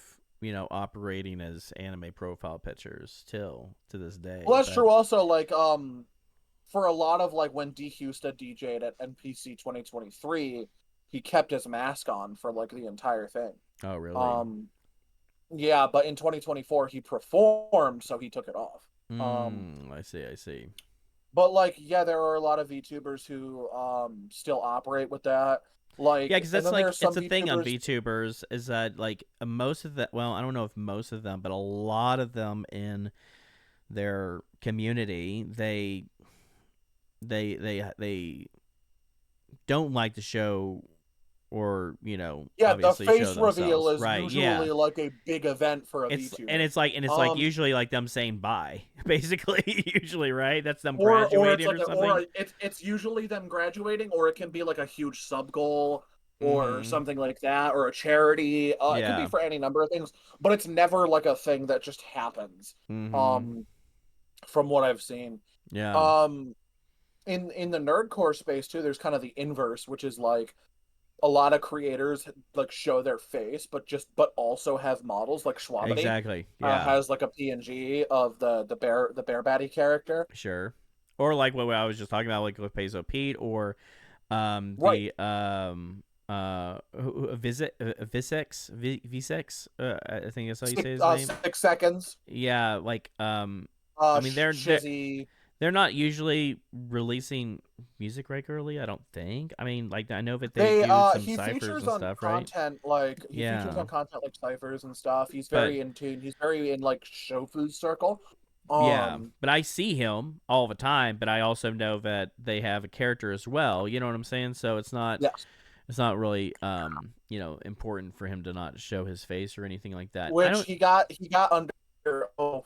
operating as anime profile pictures till to this day. well, that's But true. Also, like for a lot of like when D Husta DJ'd at NPC 2023, he kept his mask on for like the entire thing. oh really? Um, yeah, but in 2024 he performed, so he took it off. I see. I see. But like, yeah, there are a lot of VTubers who still operate with that. Yeah, Like, because and that's then like there's it's some a thing on VTubers. VTubers is that like most of the well, I don't know if most of them, but a lot of them in their community, they don't like to show or Yeah, the obviously show face reveal themselves, is right? Yeah. usually like a big event for a And VTuber. it's like Um, usually like them saying bye, basically. Usually, right? That's them or it's graduating like or something. it's usually them graduating, or it can be like a huge sub goal or Mm-hmm. something like that, or a charity. It could be Yeah. for any number of things, but it's never like a thing that just happens. Mm-hmm. Um, from what I've seen. Yeah. Um, in the nerdcore space too, there's kind of the inverse, which is like a lot of creators like show their face, but also have models like Schwabity Exactly. Yeah. has like a PNG of the bear batty character. Sure. Or like what I was just talking about, like with Peso Pete, or Right. the visit Visex Visex. I think that's how you say his name. 6 seconds. Yeah, like I mean Shizzy. they're not usually releasing music regularly. I don't think. I mean, like I know that they They do some he ciphers features and on stuff, right? content like he features Yeah, on content like ciphers and stuff. He's but very in tune. He's very in like Shofu's circle. yeah, Um, but I see him all the time. But I also know that they have a character as well. You know what I'm saying? So yes. it's not really important for him to not show his face or anything like that. I Which don't. he got under. Oh,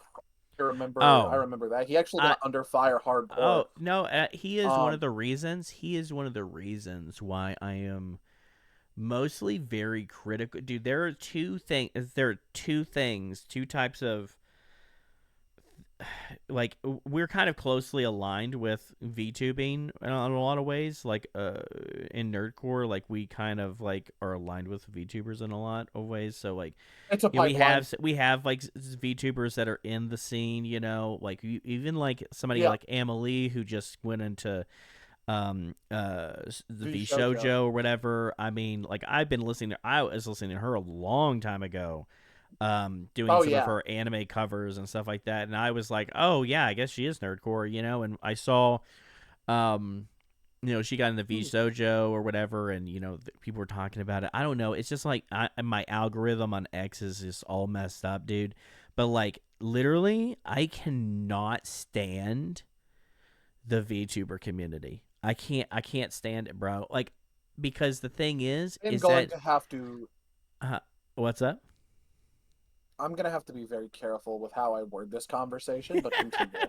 I Oh, remember that he actually I got under fire hardcore. oh no, he is one of Um, the reasons. He is one of the reasons why I am mostly very critical. Dude, there are two things. There are two types of like we're kind of closely aligned with VTubing in a lot of ways. Like in Nerdcore, like we kind of like are aligned with VTubers in a lot of ways. So like it's a we have pipeline. like VTubers that are in the scene. Like even like somebody Yeah, like Amelie who just went into the V V Shoujo. Shoujo or whatever. I mean, like I was listening to her a long time ago, doing Oh some of yeah. her anime covers and stuff like that, and I was like, oh yeah, I guess she is nerdcore, and I saw um she got in the V Hmm. Shoujo or whatever, and people were talking about it. I don't know, it's just like my algorithm on X is just all messed up, dude. But like literally I cannot stand the VTuber community. I can't stand it, bro. Like because the thing I'm is going that to have to. uh, what's up? I'm gonna have to be very careful with how I word this conversation, but continue.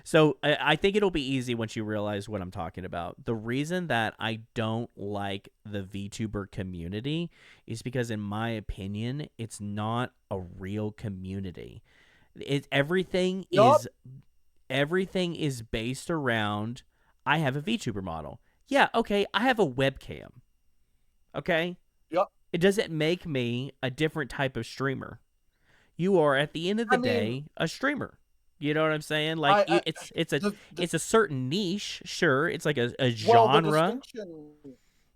So I think it'll be easy once you realize what I'm talking about. The reason that I don't like the VTuber community is because, in my opinion, it's not a real community. It Yup. everything is based around I have a VTuber model. Yeah, okay, I have a webcam. Okay, Yup. it doesn't make me a different type of streamer. You are at the end of the I mean, day a streamer. You know what I'm saying? Like I it's a the it's a certain niche, sure. It's like a well, the genre. distinction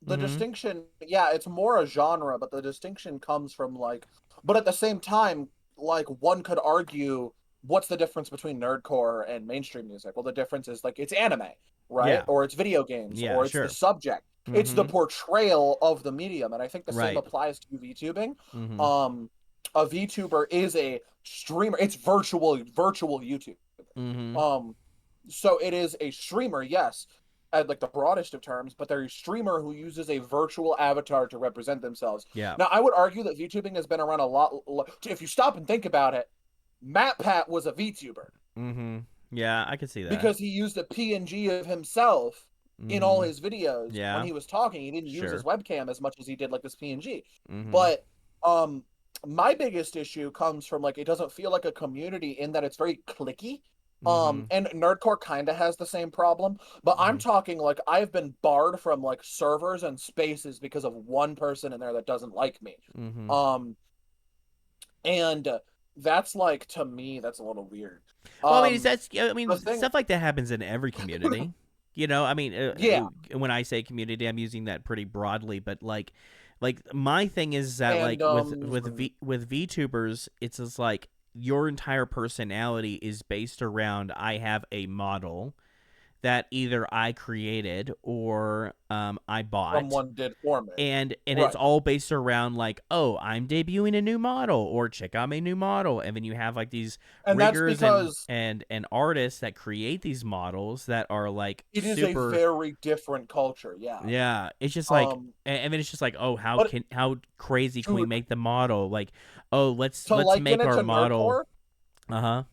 the Mm-hmm. distinction, yeah, it's more a genre, but the distinction comes from like, but at the same time, like one could argue, what's the difference between nerdcore and mainstream music? Well, the difference is like it's anime, right? Yeah. Or it's video games, Yeah. or it's the Sure. subject. It's the Mm-hmm. portrayal of the medium, and I think the same Right. applies to VTubing. Mm-hmm. Um, a VTuber is a streamer. It's virtual YouTube. Mm-hmm. Um, so it is a streamer, yes, at like the broadest of terms, but they're a streamer who uses a virtual avatar to represent themselves. Yeah. Now, I would argue that VTubing has been around a lot. If you stop and think about it, MatPat was a VTuber Mm-hmm. Yeah, I can see that. because he used a PNG of himself in all Mm-hmm. his videos when Yeah. he was talking. He didn't use his Sure. webcam as much as he did like this PNG. Mm-hmm. But um my biggest issue comes from like it doesn't feel like a community in that it's very clicky. Mm-hmm. And Nerdcore kind of has the same problem, but I'm Mm-hmm. talking like I've been barred from like servers and spaces because of one person in there that doesn't like me. Mm-hmm. Um and that's like to me that's a little weird. Well, I mean, Um I the mean, thing stuff like that happens in every community. I mean, yeah, when I say community, I'm using that pretty broadly. But like my thing is that like fandoms and with VTubers, it's just like your entire personality is based around I have a model that either I created or I bought, someone did for me. and it's Right. all based around like, oh, I'm debuting a new model, or check out my new model. And then you have like these And that's riggers and because and artists that create these models that are like it is a super. very different culture. Yeah. Yeah, it's just like, Um, and then it's just like, oh, but how crazy can we to make the model? Like, oh, to let's liken make it our to model. nerdcore, Uh-huh.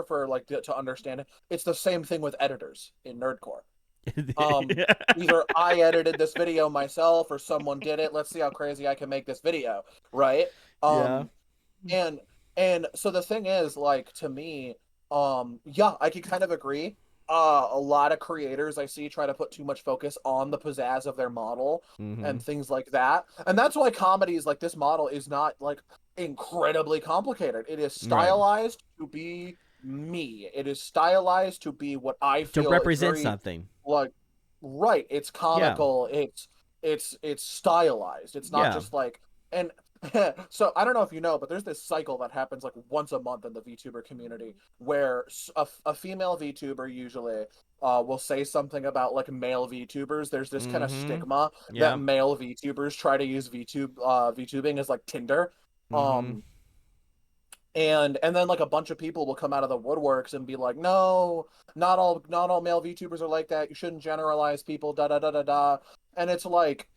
for like to understand it, it's the same thing with editors in nerdcore. Um, Either I edited this video myself or someone did it. Let's see how crazy I can make this video, right? Yeah. Um, and so the thing is, like to me, yeah, I can kind of agree. A lot of creators I see try to put too much focus on the pizzazz of their model Mm-hmm. and things like that. And that's why comedies like this model is not like incredibly complicated. It is Right. stylized to be me. It is stylized to be what I To feel. It's represent very something. like right, it's Yeah. comical, it's stylized. It's not Yeah. just like and so I don't know if you know, but there's this cycle that happens like once a month in the VTuber community where a female VTuber usually will say something about like male VTubers. There's this kind of Mm-hmm. stigma that Yeah. male VTubers try to use VTubing as like Tinder. Mm-hmm. Um and then like a bunch of people will come out of the woodworks and be like, no, not all male VTubers are like that. You shouldn't generalize people, da da da da da. And it's like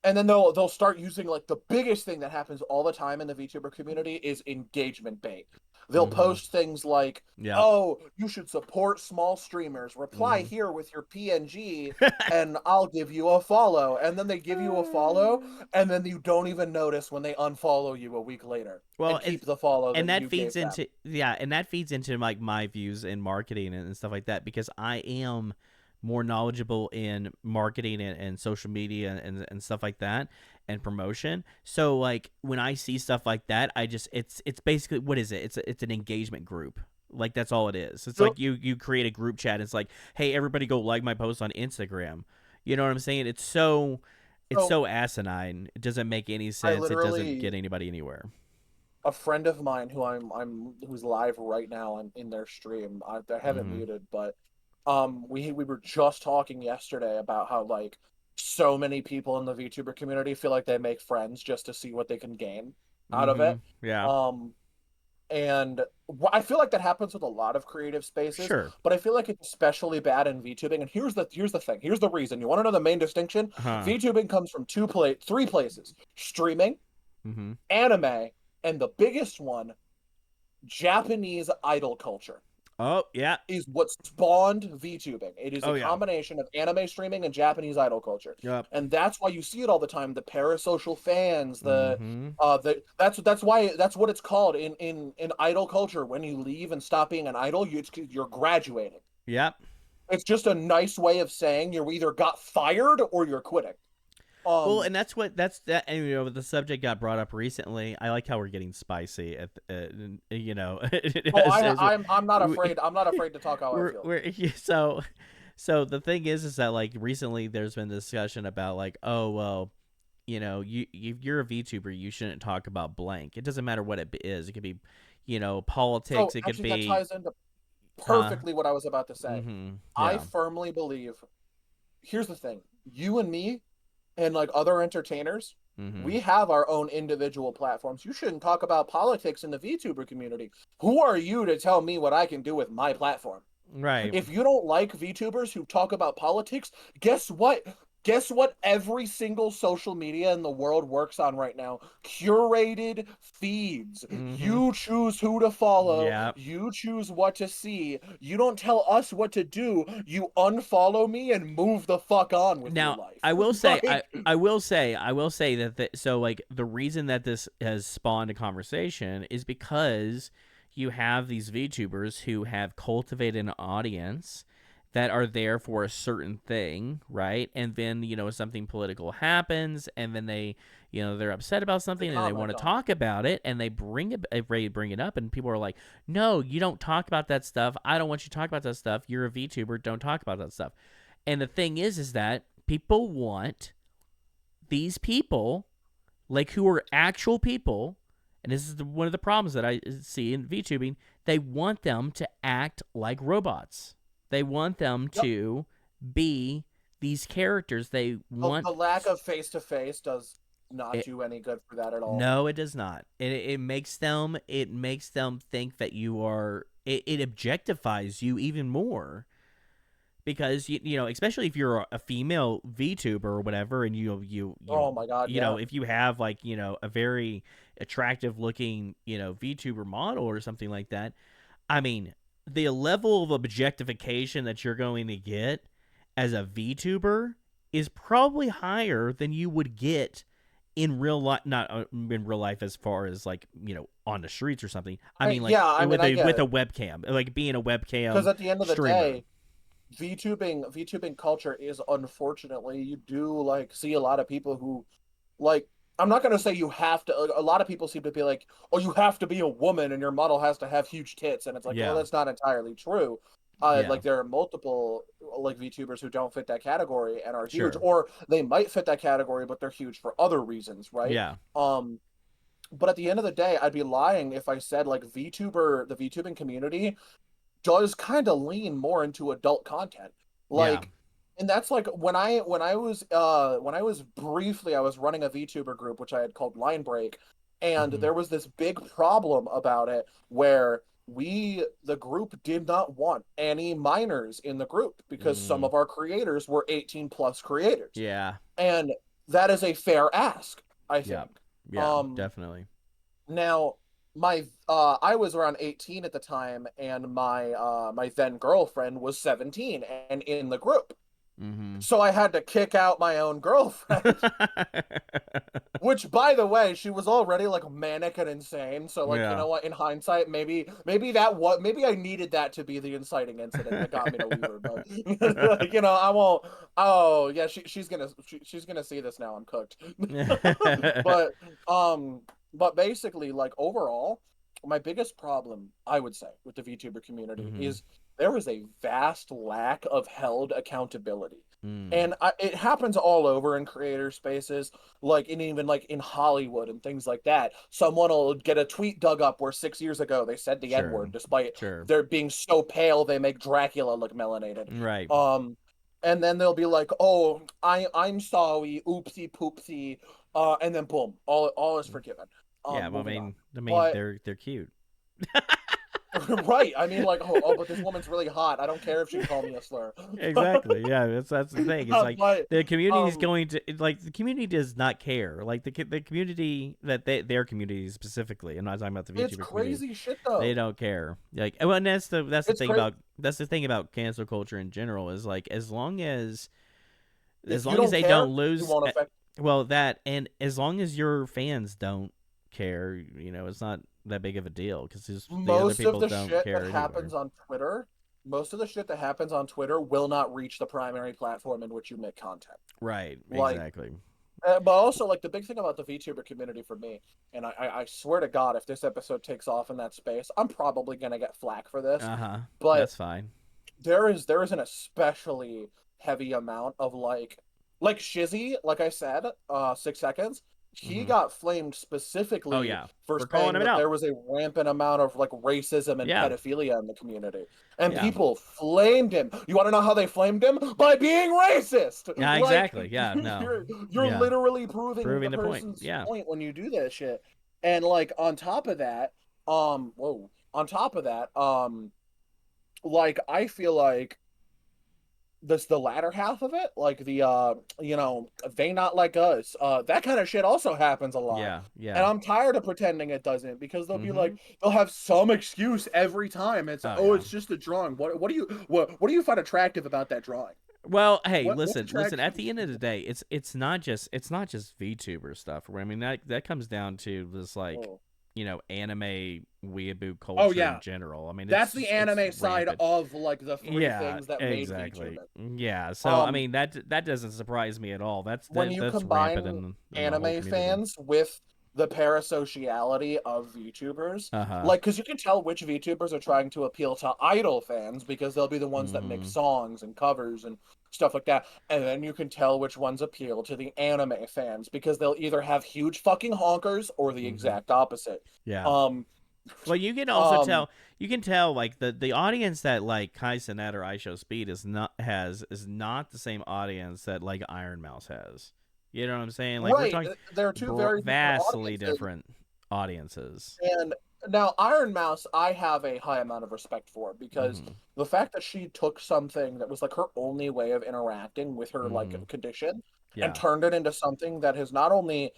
and then they'll start using like the biggest thing that happens all the time in the VTuber community is engagement bait. They'll Mm-hmm. post things like, Yeah. "Oh, you should support small streamers. Reply Mm-hmm. here with your PNG and I'll give you a follow." And then they give you a follow and then you don't even notice when they unfollow you a week later Well, and keep the follow and that that you feeds gave them. into, yeah, and that feeds into like my views in marketing and stuff like that, because I am more knowledgeable in marketing and social media and stuff like that, and promotion. So like when I see stuff like that, I just, it's basically, what is it? It's an engagement group. Like that's all it is. It's So, like you create a group chat. It's like, hey, everybody go like my post on Instagram. You know what I'm saying? It's so so asinine. It doesn't make any I sense. It doesn't get literally anybody anywhere. a friend of mine who I'm who's live right now. I'm in their stream. I haven't Mm-hmm. muted, but we were just talking yesterday about how like so many people in the VTuber community feel like they make friends just to see what they can gain out of Mm-hmm. it. Yeah. Um, and I feel like that happens with a lot of creative spaces, Sure. but I feel like it's especially bad in VTubing. And here's the thing. Here's the reason. You want to know the main distinction? Huh. VTubing comes from three places: streaming, Mm-hmm. anime, and the biggest one, Japanese idol culture Oh yeah. is what spawned VTubing. It is a Oh yeah. combination of anime streaming and Japanese idol culture. Yep. And that's why you see it all the time. The parasocial fans, Mm-hmm. that's why that's what it's called in idol culture. When you leave and stop being an idol, you're graduating. Yep. It's just a nice way of saying you either got fired or you're quitting. Well, Um and that's that. And the subject got brought up recently. I like how we're getting spicy at oh as I'm not we, afraid. I'm not afraid to talk how I feel. so So the thing is that like recently there's been discussion about like, oh well, you if you're a VTuber, you shouldn't talk about blank. It doesn't matter what it is. It could be, So politics. It could actually, that be, ties into huh? perfectly what I was about to say. Mm-hmm. I Yeah. firmly believe, here's the thing, you and me and like other entertainers, Mm-hmm. we have our own individual platforms. You shouldn't talk about politics in the VTuber community. Who are you to tell me what I can do with my platform? Right. If you don't like VTubers who talk about politics, guess what? Guess what every single social media in the world works on right now? Curated feeds. Mm-hmm. You choose who to follow. Yeah. You choose what to see. You don't tell us what to do. You unfollow me and move the fuck on with your Now, life. I will say, Like, I will say that so like the reason that this has spawned a conversation is because you have these VTubers who have cultivated an audience that are there for a certain thing, right? And then something political happens, and then they're upset about they something and they want comment to on it. talk about it, and they bring it up, and people are like, no, you don't talk about that stuff. I don't want you to talk about that stuff. You're a VTuber. Don't talk about that stuff. And the thing is that people want these people, like who are actual people, and this is one of the problems that I see in VTubing. They want them to act like robots. They want them Yep. to be these characters. They The want lack of face to face does not it. do any good for that at all. No, it does not. It makes them think that you are. It objectifies you even more because especially if you're a female VTuber or whatever, and Oh my god, yeah. if you have like a very attractive looking VTuber model or something like that. I mean, the level of objectification that you're going to get as a VTuber is probably higher than you would get in real life, not in real life as far as like on the streets or something. I mean, like Yeah, I mean, with I a get with it. a webcam, like being a Because webcam at the end of the streamer. day, VTubing culture is, unfortunately, you do like see a lot of people who like, I'm not gonna say you have to, a lot of people seem to be like, oh, you have to be a woman and your model has to have huge tits, and it's like, well, Yeah, that's not entirely true. yeah, Like there are multiple like VTubers who don't fit that category and are huge, sure, or they might fit that category, but they're huge for other reasons, right? yeah, Um, but at the end of the day, I'd be lying if I said like the VTubing community does kind of lean more into adult content. yeah. Like, and that's like when I was briefly, I was running a VTuber group which I had called Line Break, and Mm-hmm. there was this big problem about it where the group did not want any minors in the group because some Mm, of our creators were 18 plus creators. yeah, And that is a fair ask, I yeah, think. yeah, Um definitely. Now, my I was around 18 at the time, and my then girlfriend was 17 and in the group. Mm-hmm. So I had to kick out my own girlfriend, which, by the way, she was already like manic and insane. So like, you Yeah. know what, in hindsight, maybe I needed that to be the inciting incident that got me to leave her. But like, I won't. Oh yeah, she's gonna see this now. I'm cooked. But um, but basically, like overall, my biggest problem, I would say, with the VTuber community Mm-hmm. is there is a vast lack of held accountability. Mm. And it happens all over in creator spaces, like in even like in Hollywood and things like that. Someone will get a tweet dug up where 6 years ago they said the N Sure, word, despite sure. they're being so pale they make Dracula look melanated. Right. And then they'll be like, "Oh, I'm sorry, oopsie poopsie," and then boom, all is forgiven. Yeah, well, Moving on. I mean, But they're cute. right, I mean, like, oh, but this woman's really hot. I don't care if she called me a slur. Exactly. Yeah, that's the thing. It's like But the community is um, going to like the community does not care. Like the community that their community specifically. I'm not talking about the it's VTuber community. crazy shit They though. don't care. Like, well, and that's the It's thing crazy. about cancel culture in general is like as If you long as don't they care, don't you lose, won't affect. well, that and as long as your fans don't care, it's not that big of a deal because the other Most of people the don't shit that care anyway. happens on Twitter, most of the shit that happens on Twitter will not reach the primary platform in which you make content. Right. Like, Exactly. but also like the big thing about the VTuber community for me, and I swear to God, if this episode takes off in that space, I'm probably gonna get flack for this. Uh huh. But That's fine. there is an especially heavy amount of like Shizzy, like I said, 6 seconds. He Hmm. got flamed Oh specifically yeah, for for calling saying him that out. there was a rampant amount of like racism and Yeah, pedophilia in the community. And yeah, people flamed him. You want to know how they flamed him? By being racist. yeah, Like exactly. Yeah, no, you're yeah, literally proving the proving the point. person's Yeah, point when you do that shit. And like on top of that, whoa, on top of that, like I feel like this the latter half of it, like they not like us, that kind of shit also happens a lot. yeah, And yeah. I'm tired of pretending it doesn't, because they'll be Hmm. like, they'll have some excuse every time. It's, Oh oh, yeah. it's just a drawing. What do you find attractive about that drawing? Well, hey, What's listen. At attractive? the end of the day, it's not just VTuber stuff. I mean, that comes down to this like, Oh, anime weeaboo oh culture in yeah, general. I mean, that's the it's anime side rampant. of like the three Yeah, things that made exactly. VTubing. Yeah, so I um mean that doesn't surprise me at all. when you That's rampant combine in the whole anime community. fans with the parasociality of VTubers, Uh huh. like, because you can tell which VTubers are trying to appeal to idol fans because they'll be the ones that make Mm-hmm. songs and covers and stuff like that. And then you can tell which ones appeal to the anime fans because they'll either have huge fucking honkers or the Mm-hmm. exact opposite. Yeah. Um, Well, you can also um, tell. You can tell like the audience that like Kai Cenat or I Show Speed is not the same audience that like Iron Mouse has. You know what I'm saying? Like we're right. talking They're two very different vastly audiences. different audiences. And now Iron Mouse, I have a high amount of respect for, because Mm-hmm. the fact that she took something that was like her only way of interacting with her like Mm-hmm. condition and Yeah. turned it into something that has not only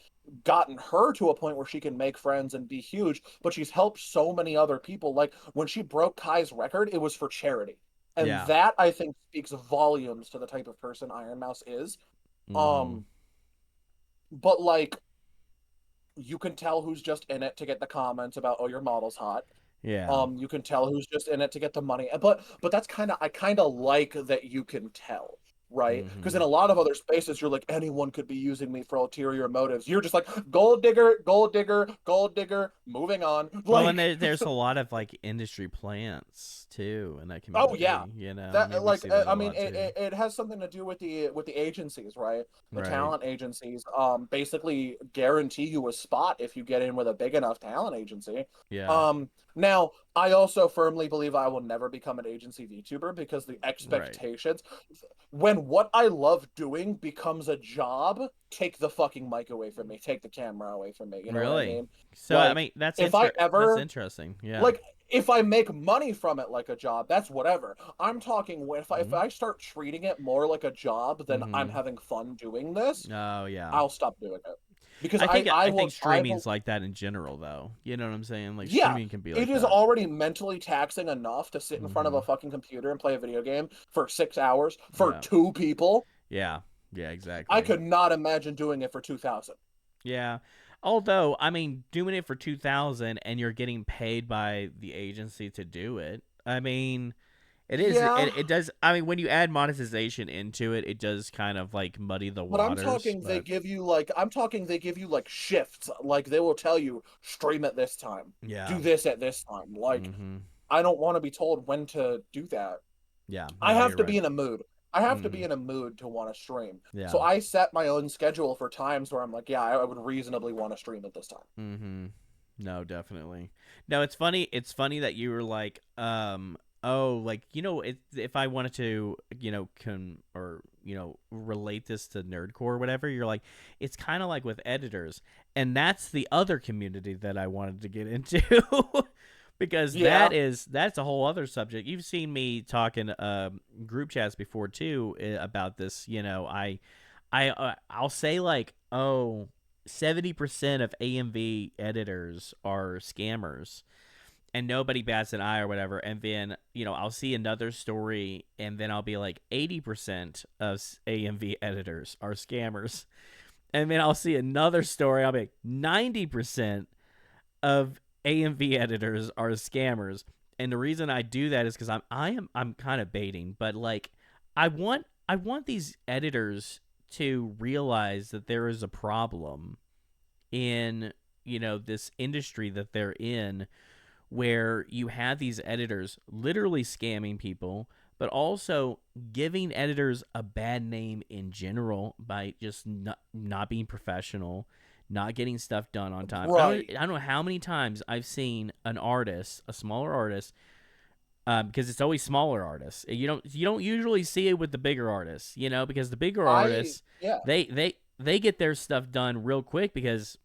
gotten her to a point where she can make friends and be huge, but she's helped so many other people. Like when she broke Kai's record, it was for charity. And Yeah. that I think speaks volumes to the type of person Iron Mouse is. Mm-hmm. Um, but like you can tell who's just in it to get the comments about, oh, your model's hot. Yeah. You can tell who's just in it to get the money. But that's kind of, I kind of like that you can tell, right? Because Mm-hmm. in a lot of other spaces, you're like, anyone could be using me for ulterior motives. You're just like, gold digger, gold digger, gold digger. Moving on. Well, and Like, there's a lot of like industry plants too in that oh yeah, community. I that mean, we see that a I mean, lot too. it has something to do with the agencies, right? The Right. talent agencies basically guarantee you a spot if you get in with a big enough talent agency. Yeah. Now I also firmly believe I will never become an agency VTuber, because the Right. expectations, when what I love doing becomes a job, take the fucking mic away from me, take the camera away from me. You know what I Really? mean? So I Like mean, if I that's ever interesting. Yeah. like if I make money from it like a job, that's whatever. I'm talking if Mhm. I start treating it more like a job than I'm Mhm. having fun doing this, Oh yeah. I'll stop doing it. Because I I think I streaming's will like that in general though. You know what I'm saying? Like yeah, streaming can be it like is that. already mentally taxing enough to sit in front of a Mhm. fucking computer and play a video game for 6 hours for Yeah. two people. Yeah. Yeah, I exactly. could not imagine doing it for 2,000. Yeah. Although, I mean, doing it for 2000 and you're getting paid by the agency to do it. I mean, Yeah, it does. I mean, when you add monetization into it, it does kind of like muddy the but waters, but I'm talking they give you like shifts. Like they will tell you stream at this time, yeah. do this at this time. Like Mhm. I don't want to be told when to do that. Yeah. I No, have you're to right. be in a mood. I have to be Mhm. in a mood to want to stream. Yeah. So I set my own schedule for times where I'm like, yeah, I would reasonably want to stream at this time. Mm-hmm. No, definitely. No, it's funny. It's funny that you were like, oh, like if I wanted to, relate this to nerdcore or whatever, you're like, it's kind of like with editors, and that's the other community that I wanted to get into. Because Yeah, that's a whole other subject. You've seen me talking group chats before too about this. I'll say like, oh, 70% of AMV editors are scammers and nobody bats an eye or whatever. And then, I'll see another story and then I'll be like 80% of AMV editors are scammers. And then I'll see another story, I'll be like 90% of AMV editors are scammers. And the reason I do that is because I'm kind of baiting, but like I want these editors to realize that there is a problem in this industry that they're in, where you have these editors literally scamming people, but also giving editors a bad name in general by just not being professional, not getting stuff done on time. Right. I don't know how many times I've seen an artist, a smaller artist, because it's always smaller artists. You don't usually see it with the bigger artists, because the bigger artists Yeah. they get their stuff done real quick because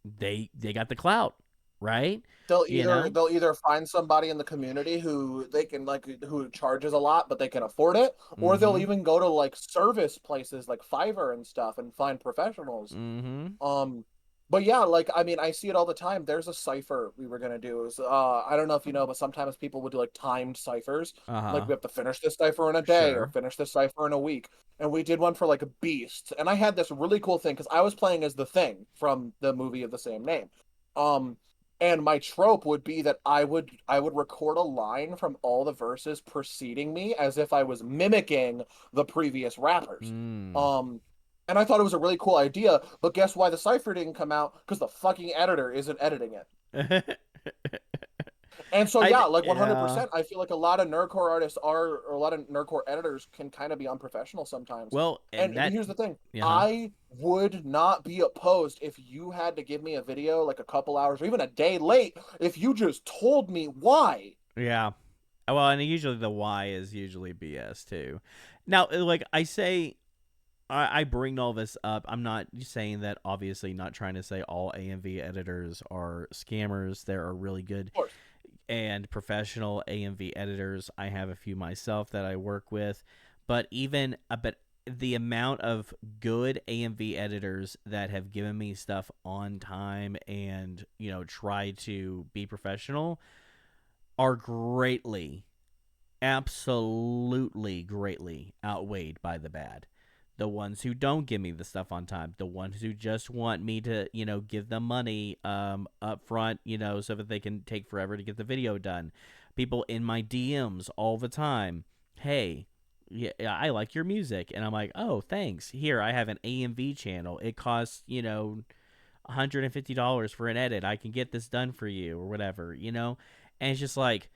they got the clout, right? You know. They'll either find somebody in the community who they can like who charges a lot but they can afford it, or they'll Mm-hmm. even go to like service places like Fiverr and stuff and find professionals. Mm-hmm. Um, but yeah, like I mean, I see it all the time. There's a cipher we were gonna do. Is I don't know if you know, but sometimes people would do like timed ciphers. Like Uh-huh. we have to finish this cipher in a day or Sure. finish this cipher in a week. And we did one for like a beast. And I had this really cool thing because I was playing as the Thing from the movie of the same name. Um, and my trope would be that I would record a line from all the verses preceding me as if I was mimicking the previous rappers. Mm. Um, and I thought it was a really cool idea, but guess why the cipher didn't come out? Because the fucking editor isn't editing it. And so yeah, like Yeah. 100%, I feel like a lot of nerdcore artists are, or a lot of nerdcore editors can kind of be unprofessional sometimes. Well, And and that. here's the thing, Uh-huh. I would not be opposed if you had to give me a video like a couple hours or even a day late if you just told me why. Yeah. Well, and usually the why is usually BS too. Now, like I say, I bring all this up. I'm not saying that, obviously, not trying to say all AMV editors are scammers. There are really good Of course. and professional AMV editors. I have a few myself that I work with, but the amount of good AMV editors that have given me stuff on time and, try to be professional are absolutely greatly outweighed by the bad. The ones who don't give me the stuff on time, the ones who just want me to, give them money up front, so that they can take forever to get the video done. People in my DMs all the time, hey, yeah, I like your music. And I'm like, oh, thanks. Here, I have an AMV channel. It costs, $150 for an edit. I can get this done for you or whatever, And it's just like,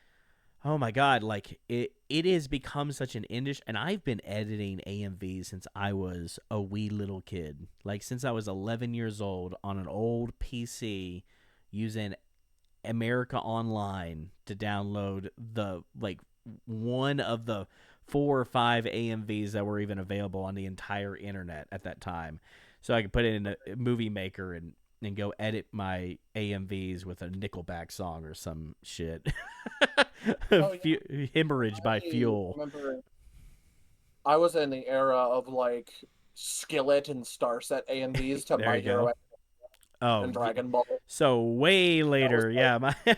oh my god, like it has become such an industry, and I've been editing AMVs since I was a wee little kid. Like since I was 11 years old on an old PC using America Online to download the like one of the 4 or 5 AMVs that were even available on the entire internet at that time. So I could put it in a movie maker and go edit my AMVs with a Nickelback song or some shit. Oh yeah, Hemorrhage by I fuel. remember I was in the era of like Skillet and Starset AMVs to There My you Hero go. Oh, and Dragon Ball. so way That was later. like, Yeah,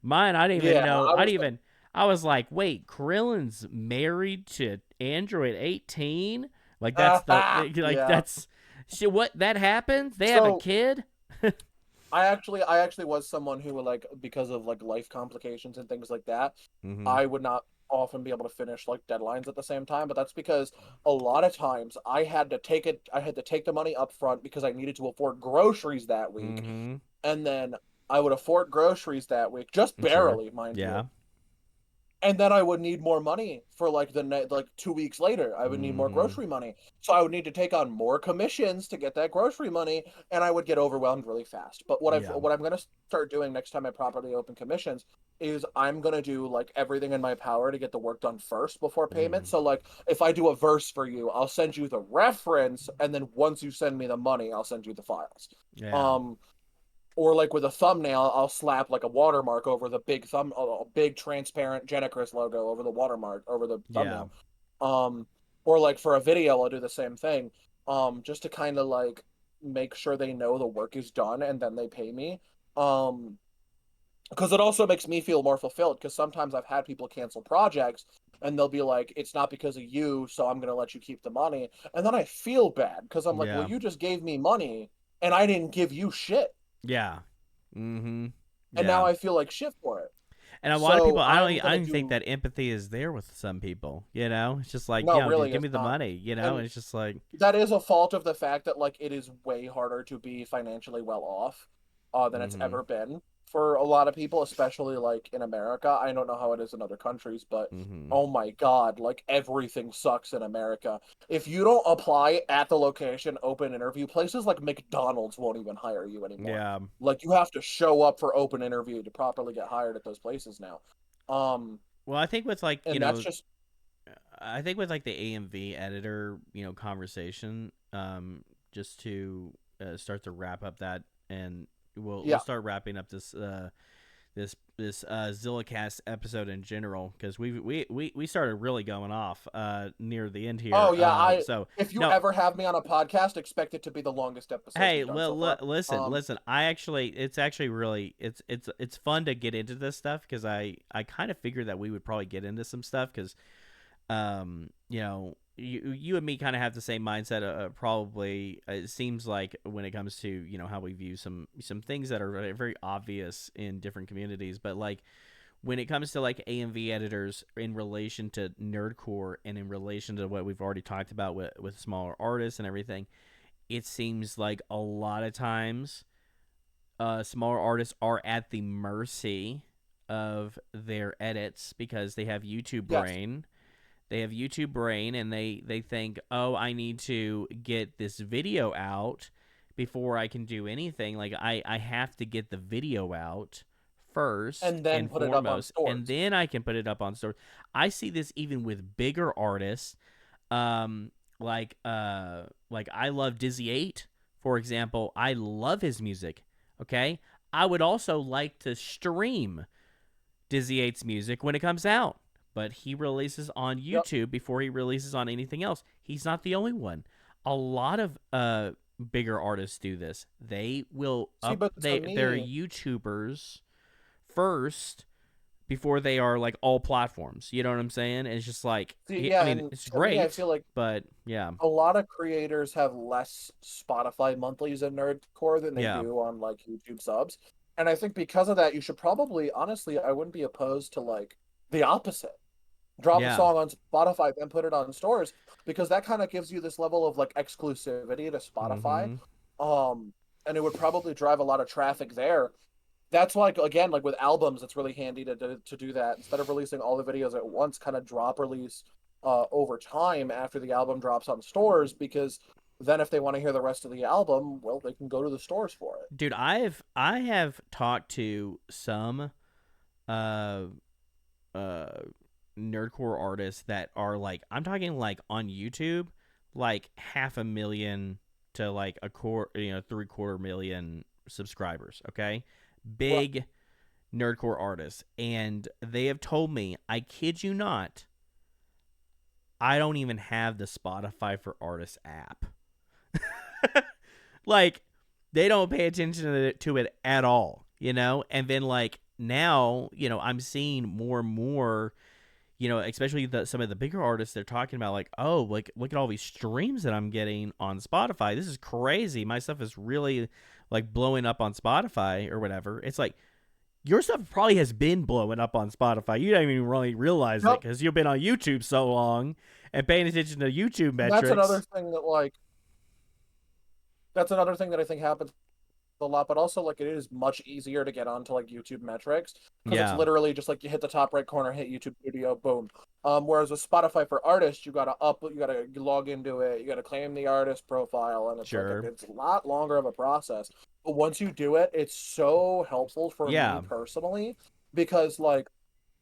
mine. I didn't even yeah, know. I was the I was like, wait, Krillin's married to Android 18. Like yeah. that's shit. What that happens? They have a So kid. I actually was someone who would like because of like life complications and things like that, Mm-hmm. I would not often be able to finish like deadlines at the same time, but that's because a lot of times I had to take the money up front because I needed to afford groceries that week. Mm-hmm. And then I would afford groceries that week, just Sure. barely, mind Yeah. you. And then I would need more money for like like 2 weeks later. I would need more Mm-hmm. grocery money, so I would need to take on more commissions to get that grocery money, and I would get overwhelmed really fast. But Yeah. what I'm gonna start doing next time I properly open commissions is I'm gonna do like everything in my power to get the work done first before payment. Mm-hmm. So like if I do a verse for you, I'll send you the reference, and then once you send me the money, I'll send you the files. Yeah. Um, or like with a thumbnail, I'll slap like a watermark over the big a big transparent GENICHRIS logo over the watermark over the Yeah. thumbnail. Um, or like for a video, I'll do the same thing. Just to kind of like make sure they know the work is done and then they pay me. Um, because it also makes me feel more fulfilled. Because sometimes I've had people cancel projects and they'll be like, "It's not because of you, so I'm gonna let you keep the money," and then I feel bad because I'm like, "Well, Yeah. you just gave me money and I didn't give you shit." Yeah. Mm-hmm. And Yeah. now I feel like shit for it. And a lot of people, So I'm I gonna don't think do that empathy is there with some people. It's just like, no, dude, really, give me it's the not. money. And And it's just like, that is a fault of the fact that like it is way harder to be financially well off than it's mm-hmm. ever been for a lot of people, especially like in America. I don't know how it is in other countries, but Mm-hmm. oh my God, like everything sucks in America. If you don't apply at the location, open interview, places like McDonald's won't even hire you anymore. Yeah. Like you have to show up for open interview to properly get hired at those places now. Um, Well, I think with like and that's just I think with like the AMV editor, conversation, just to start to wrap up that, and we'll yeah. start wrapping up this ZillaCast episode in general because we started really going off near the end Oh here. yeah, So if you no, ever have me on a podcast, expect it to be the longest episode hey, we've done so far. listen. It's actually really it's fun to get into this stuff because I kind of figured that we would probably get into some stuff because you and me kind of have the same mindset. Probably it seems like when it comes to how we view some things that are very obvious in different communities, but like when it comes to like AMV editors in relation to nerdcore and in relation to what we've already talked about with smaller artists and everything, it seems like a lot of times smaller artists are at the mercy of their edits because they have YouTube Yes. brain. They have YouTube brain and they think, oh, I need to get this video out before I can do anything. Like I have to get the video out first And then and put it up on foremost, and stores. then I can put it up on store. I see this even with bigger artists, um, like I love Dizzy 8, for example. I love his music. Okay, I would also like to stream Dizzy 8's music when it comes out, but he releases on Yep. YouTube before he releases on anything else. He's not the only one. A lot of bigger artists do this. They will See, but to their me, YouTubers first before they are like all platforms. You know what I'm saying? And it's just like see, I yeah, mean, and it's to me, I great, feel like but yeah. a lot of creators have less Spotify monthlies in Nerdcore than they Yeah. do on like YouTube subs. And I think because of that, you should probably, honestly, I wouldn't be opposed to like the opposite. Drop a Yeah. song on Spotify, then put it on stores, because that kind of gives you this level of like exclusivity to Spotify. Mhm. Um, and it would probably drive a lot of traffic there. That's like again, like with albums, it's really handy to do that instead of releasing all the videos at once. Kind of drop release over time after the album drops on stores, because then if they want to hear the rest of the album, well, they can go to the stores for it. Dude, I have talked to some uh uh nerdcore artists that are like I'm talking like on YouTube, like 500,000 to like a core, 3/4 million subscribers. Okay, Right. big nerdcore artists, and they have told me, I kid you not, I don't even have the Spotify for Artists app. Like they don't pay attention to it at all, and then like now, I'm seeing more and more, especially some of the bigger artists, they're talking about like, oh, like look at all these streams that I'm getting on Spotify. This is crazy. My stuff is really like blowing up on Spotify or whatever. It's like your stuff probably has been blowing up on Spotify. You don't even really realize it Yep. because you've been on YouTube so long and paying attention to YouTube And that's another metrics. thing that like that's another thing that I think happens a lot, but also like it is much easier to get onto like YouTube metrics because it's Yeah, literally just like you hit the top right corner, hit YouTube Studio, boom. Whereas with Spotify for artists, you gotta log into it, you gotta claim the artist profile, and it's like sure. it's a lot longer of a process. But once you do it, it's so helpful for me Yeah. personally because like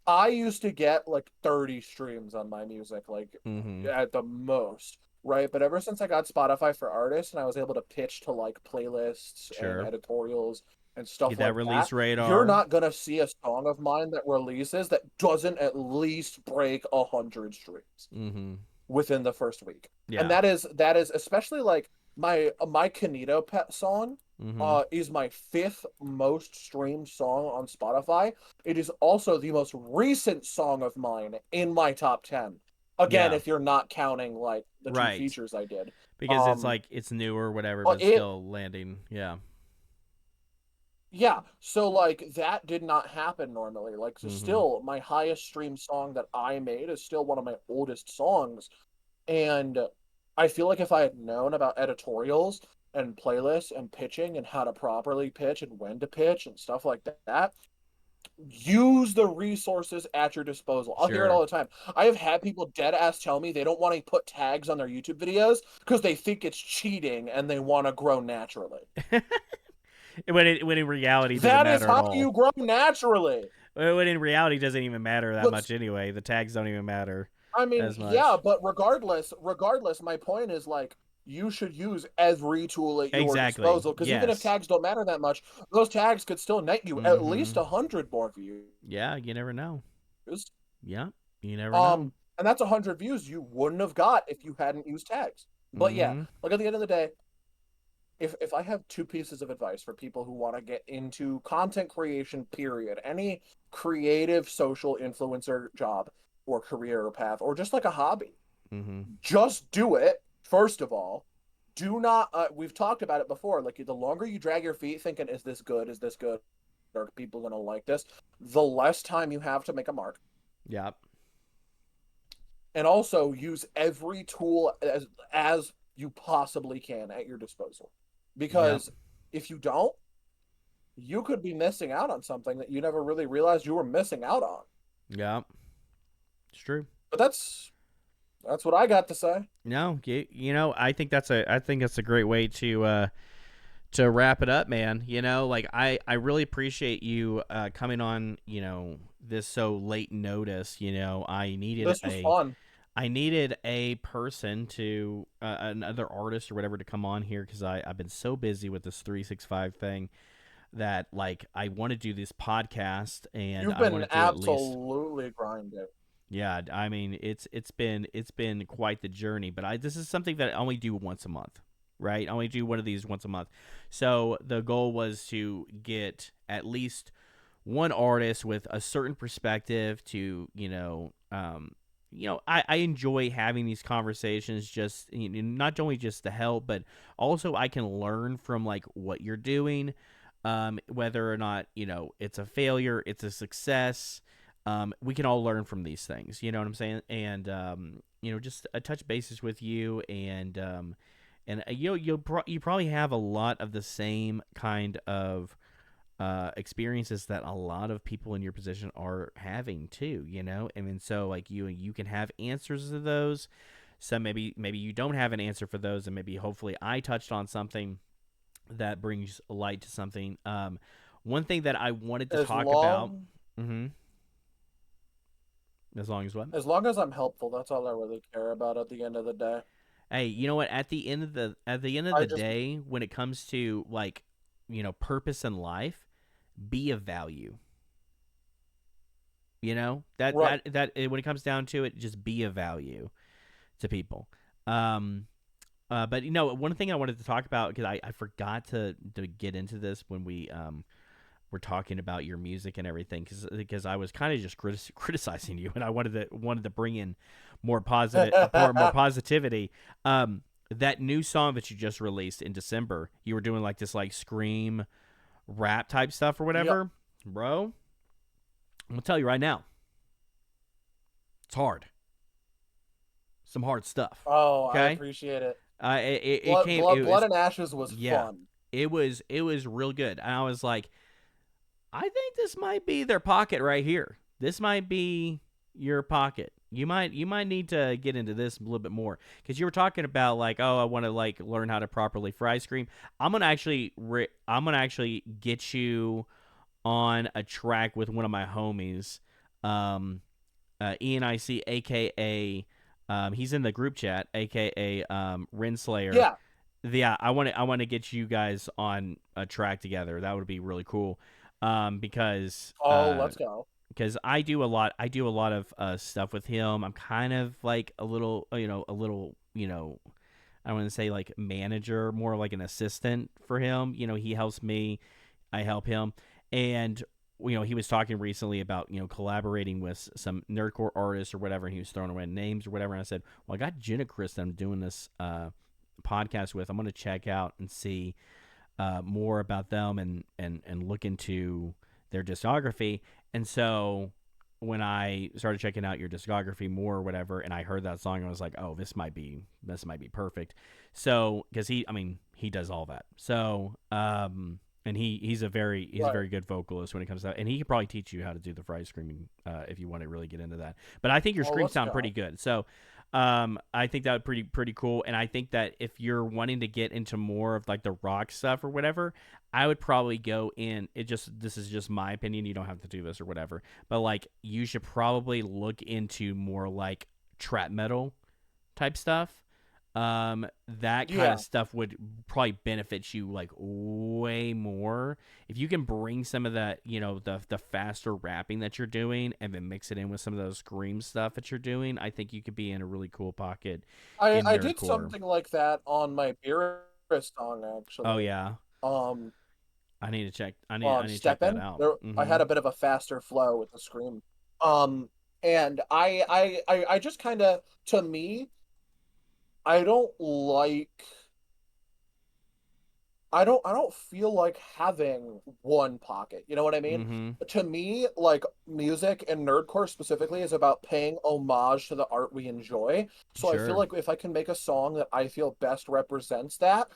I used to get like 30 streams on my music, like Mm-hmm. at the most, right? But ever since I got Spotify for artists and I was able to pitch to like playlists and Sure. editorials and stuff Get that like that, release you're radar. not gonna see a song of mine that releases that doesn't at least break 100 streams Mm-hmm. within the first week. And Yeah. that is especially like my Canito Pet song Mm-hmm. is my fifth most streamed song on Spotify. It is also the most recent song of mine in my top 10. Again, Yeah. if you're not counting like the two Right. features I did. Because it's Um like it's new or whatever, but it still landing. Yeah. Yeah, so like that did not happen normally. Like so Mm-hmm. still my highest streamed song that I made is still one of my oldest songs. And I feel like if I had known about editorials, and playlists and pitching and how to properly pitch and when to pitch and stuff like that, use the resources at your disposal. I'll hear it all Sure. the time. I have had people dead ass tell me they don't want to put tags on their YouTube videos because they think it's cheating and they want to grow naturally. When in reality it doesn't That is matter at how all. you grow naturally. When in reality it doesn't even matter that But much anyway. The tags don't even matter I mean, as yeah, much. but regardless, my point is like you should use every tool at your Exactly. disposal because even if Yes. tags don't matter that much, those tags could still net you at least Mm-hmm. 100 more views. Yeah, you never know. Yeah, you never know. And that's 100 views you wouldn't have got if you hadn't used tags. But yeah, Mm-hmm. like at the end of the day, if I have two pieces of advice for people who want to get into content creation, period, any creative social influencer job or career or path, or just like a hobby, Mm-hmm. just do it. First of all, do not. We've talked about it before. Like the longer you drag your feet, thinking, "Is this good? Is this good? Are people gonna like this?" The less time you have to make a mark. Yep. And also use every tool as you possibly can at your disposal. Yep. Because if you don't, you could be missing out on something that you never really realized you were missing out on. Yep. It's true. But that's what I got to say. No, I think that's a great way to wrap it up, man. Like I really appreciate you coming on, this so late notice. This was fun. I needed a person to another artist or whatever to come on here because I've been so busy with this 365 thing that like I want to do this podcast and You've I been wanted to at least. absolutely grinding. Yeah, I mean it's been quite the journey, but I this is something that I only do once a month, right? I only do one of these once a month. So the goal was to get at least one artist with a certain perspective to, I enjoy having these conversations just not only just to help, but also I can learn from like what you're doing, whether or not, it's a failure, it's a success. We can all learn from these things. You know what I'm saying? And just a touch bases with you, and you probably have a lot of the same kind of experiences that a lot of people in your position are having too. I mean, so like you can have answers to those. So maybe you don't have an answer for those, and maybe hopefully I touched on something that brings light to something. One thing that I wanted to As talk about. long Mm-hmm. As long as what? as long as I'm helpful, that's all I really care about at the end of the day. Hey, you know what? At the end of the I just day, when it comes to like, purpose in life, be of value. right. When it comes down to it, just be of value to people. Um, but one thing I wanted to talk about because I forgot to get into this when we were talking about your music and everything because I was kind of just criticizing you and I wanted to bring in more positivity. That new song that you just released in December, you were doing like this like scream rap type stuff or Yep. whatever, bro. I'm gonna tell you right now, it's hard. Some hard stuff. Oh, I Okay. appreciate it. It came. It Blood was and Ashes was yeah. fun. It was real good. And I was like, I think this might be their pocket right here. This might be your pocket. You might need to get into this a little bit more because you were talking about like, oh, I want to like learn how to properly fry ice cream. I'm gonna actually get you on a track with one of my homies, um, ENIC, aka, he's in the group chat, aka Renslayer. Yeah. Yeah, I want to get you guys on a track together. That would be really cool. Because Oh, let's go. I do a lot of stuff with him. I'm kind of like a little, I want to say like manager, more like an assistant for him. He helps me, I help him, and he was talking recently about collaborating with some nerdcore artists or whatever, and he was throwing around names or whatever. And I said, well, I got GENICHRIS that I'm doing this podcast with. I'm going to check out and see more about them and look into their discography. And so when I started checking out your discography more or whatever, and I heard that song, I was like, oh, this might be perfect. So because he does all that. So and he's a very Right. good vocalist when it comes to that, and he could probably teach you how to do the fry screaming if you want to really get into that. But I think your Well, screams let's sound pretty go. good. So I think that would pretty cool, and I think that if you're wanting to get into more of like the rock stuff or whatever, I would probably go in. This is just my opinion. You don't have to do this or whatever, but like you should probably look into more like trap metal type stuff. That kind of Yeah. stuff would probably benefit you like way more if you can bring some of that, the faster rapping that you're doing, and then mix it in with some of those scream stuff that you're doing. I think you could be in a really cool pocket in I did nerdcore. something like that on my Beerus song Oh actually. yeah, Um, I need to check. I on need to check Step that In, out. there I Mm-hmm. had a bit of a faster flow with the scream. Um, and I just kind of, to me, I don't like I don't feel like having one pocket. You know what I mean? Mm-hmm. To me, like music and nerdcore specifically is about paying homage to the art we enjoy. So I feel Sure. like if I can make a song that I feel best represents that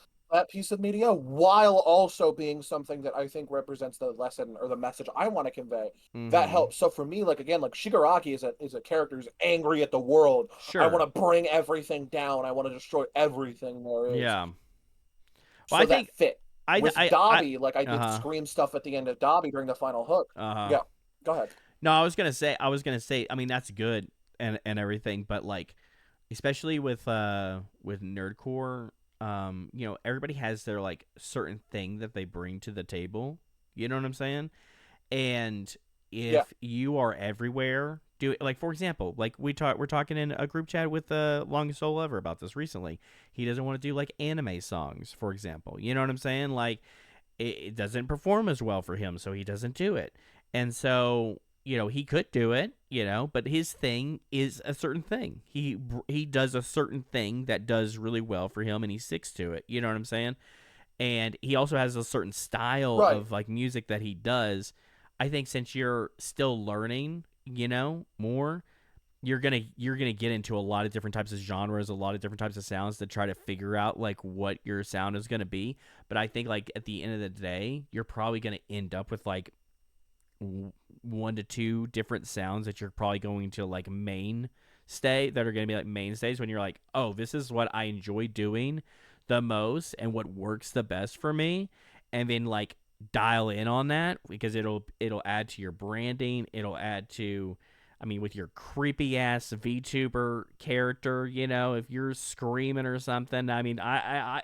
piece of media while also being something that I think represents the lesson or the message I want to convey, that Mm-hmm. helps. So for me, like again, like Shigaraki is a character who's angry at the world. I want Sure. to bring everything down. I want to destroy everything there is. Yeah. Well, I So that think fit. With I Dobby, like I uh did huh scream stuff at the end of Dobby during the final hook. uh huh. Yeah, go ahead. No, I was gonna say. I mean, that's good and everything, but like, especially with nerdcore, everybody has their like certain thing that they bring to the table. You know what I'm saying? And Yeah, if you are everywhere, do it. Like for example, like we're talking in a group chat with Longest Soul Ever about this recently. He doesn't want to do like anime songs, for example. You know what I'm saying? Like it doesn't perform as well for him, so he doesn't do it. And so, he could do it, but his thing is a certain thing. He does a certain thing that does really well for him, and he sticks to it. You know what I'm saying? And he also has a certain style right. of like music that he does. I think since you're still learning, more, you're gonna get into a lot of different types of genres, a lot of different types of sounds to try to figure out like what your sound is gonna be. But I think like at the end of the day, you're probably gonna end up with like one to two different sounds that you're probably going to like mainstay that are gonna be like mainstays when you're like, oh, this is what I enjoy doing the most and what works the best for me, and then like dial in on that because it'll add to your branding. It'll add to, I mean, with your creepy ass VTuber character, if you're screaming or something. I mean,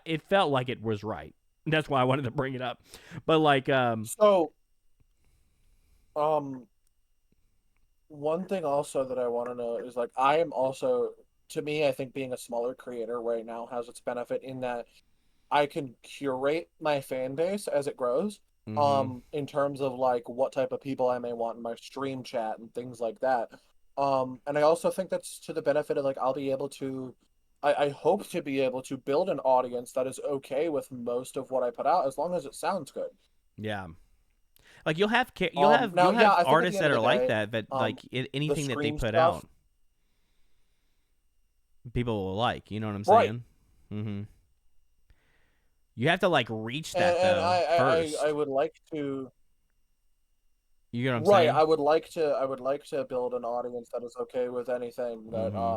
it felt like it was right. That's why I wanted to bring it up. But like, So, um, one thing also that I want to know is like I am also, to me, I think being a smaller creator right now has its benefit in that I can curate my fan base as it grows. mm-hmm, In terms of like what type of people I may want in my stream chat and things like that. And I also think that's to the benefit of like I'll be able to I hope to be able to build an audience that is okay with most of what I put out as long as it sounds good. yeah. Like you'll have Now, yeah, I think at the artists end that of are the like day, that um, like the anything that they scream put stuff, out, people will like. You know what I'm right? saying? Mm-hmm. You have to like reach that And though I first. would like to, You know what I'm right? saying? I would like to build an audience that is okay with anything that Mm-hmm.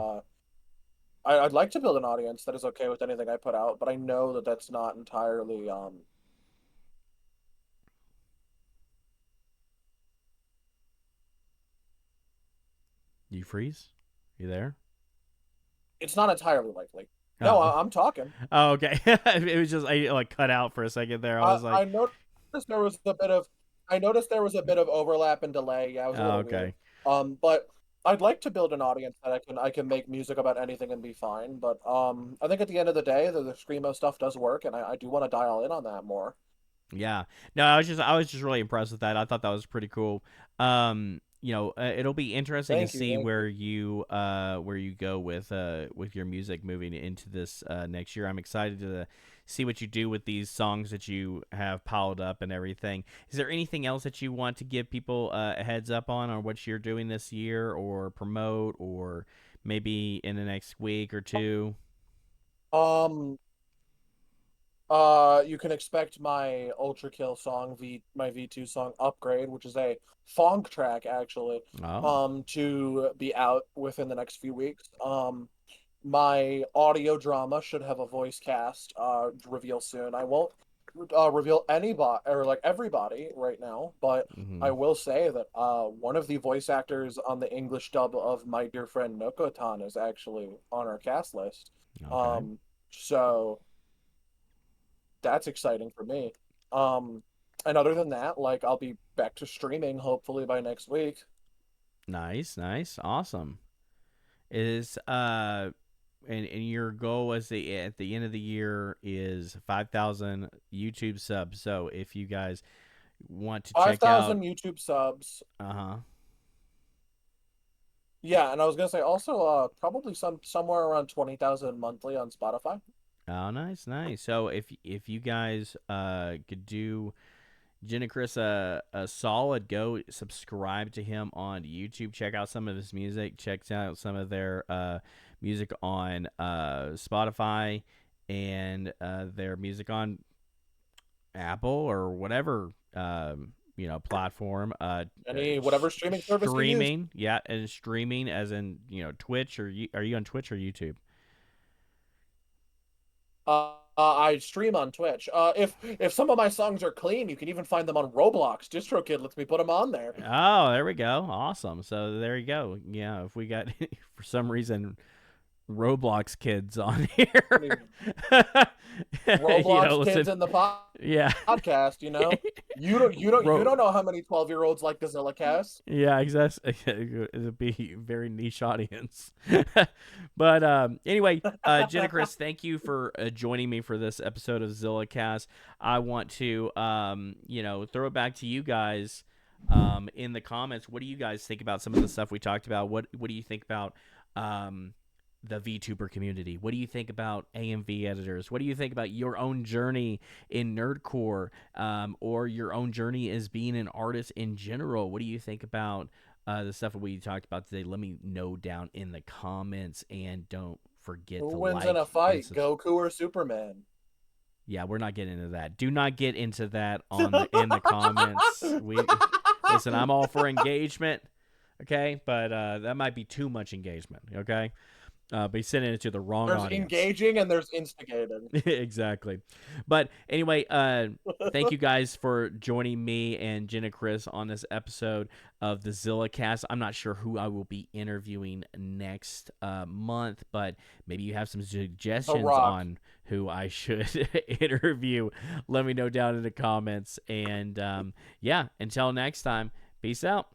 I'd like to build an audience that is okay with anything I put out, but I know that that's not entirely You freeze? You there? it's not entirely likely. No, Oh. I'm talking. Oh, okay. It was just I like cut out for a second there. I was like, I noticed there was a bit of I noticed there was a bit of overlap and delay. Yeah, it was a oh, little weird. okay. But I'd like to build an audience that I can make music about anything and be fine. But I think at the end of the day, the screamo stuff does work, and I do want to dial in on that more. Yeah. No, I was just really impressed with that. I thought that was pretty cool. it'll be interesting to Thank you, see thank you. where you go with your music moving into this next year. I'm excited to see what you do with these songs that you have piled up and everything. Is there anything else that you want to give people a heads up on what you're doing this year, or promote, or maybe in the next week or two? Um, you can expect my Ultra Kill song, my V2 song Upgrade, which is a funk track actually, Oh, to be out within the next few weeks. My audio drama should have a voice cast reveal soon. I won't reveal anybody or like everybody right now, but hmm, I will say that one of the voice actors on the English dub of My Dear Friend Nokotan is actually on our cast list. okay, Um, so that's exciting for me. Um, and other than that, like I'll be back to streaming hopefully by next week. nice, nice, awesome. Is and your goal was at the end of the year is 5,000 YouTube subs. So if you guys want to check out, 5,000 YouTube subs. uh huh. Yeah, and I was gonna say also probably somewhere around 20,000 monthly on Spotify. Oh, nice, nice. So if you guys could do GENICHRIS a solid, go subscribe to him on YouTube. Check out some of his music. Check out some of their music on Spotify, and their music on Apple or whatever platform. Any whatever streaming service you use. Streaming, yeah, and streaming as in Twitch, or are you on Twitch or YouTube? I stream on Twitch. If some of my songs are clean, you can even find them on Roblox. DistroKid lets me put them on there. Oh, there we go. Awesome. So there you go. Yeah, if we got for some reason Roblox kids on I here, mean, Roblox kids listen. in the Yeah. podcast. You Ro- don't know how many 12-year-olds like the ZILLACAST. Yeah, exactly. It'd be a very niche audience. But anyway, Jenna Chris, thank you for joining me for this episode of ZillaCast. I want to, throw it back to you guys in the comments. What do you guys think about some of the stuff we talked about? What do you think about um, the VTuber community? What do you think about AMV editors? What do you think about your own journey in Nerdcore, or your own journey as being an artist in general? What do you think about the stuff that we talked about today? Let me know down in the comments, and don't forget Who to wins in a like and fight, subscribe. Goku or Superman? Yeah, we're not getting into that. Do not get into that in the comments. We listen. I'm all for engagement, okay, but that might be too much engagement, okay. But he's sending it to the wrong There's audience. engaging and there's instigating. Exactly. But anyway, thank you guys for joining me and Jenna Chris on this episode of the ZillaCast. I'm not sure who I will be interviewing next month, but maybe you have some The suggestions Rock. on who I should interview. Let me know down in the comments. And yeah, until next time, peace out.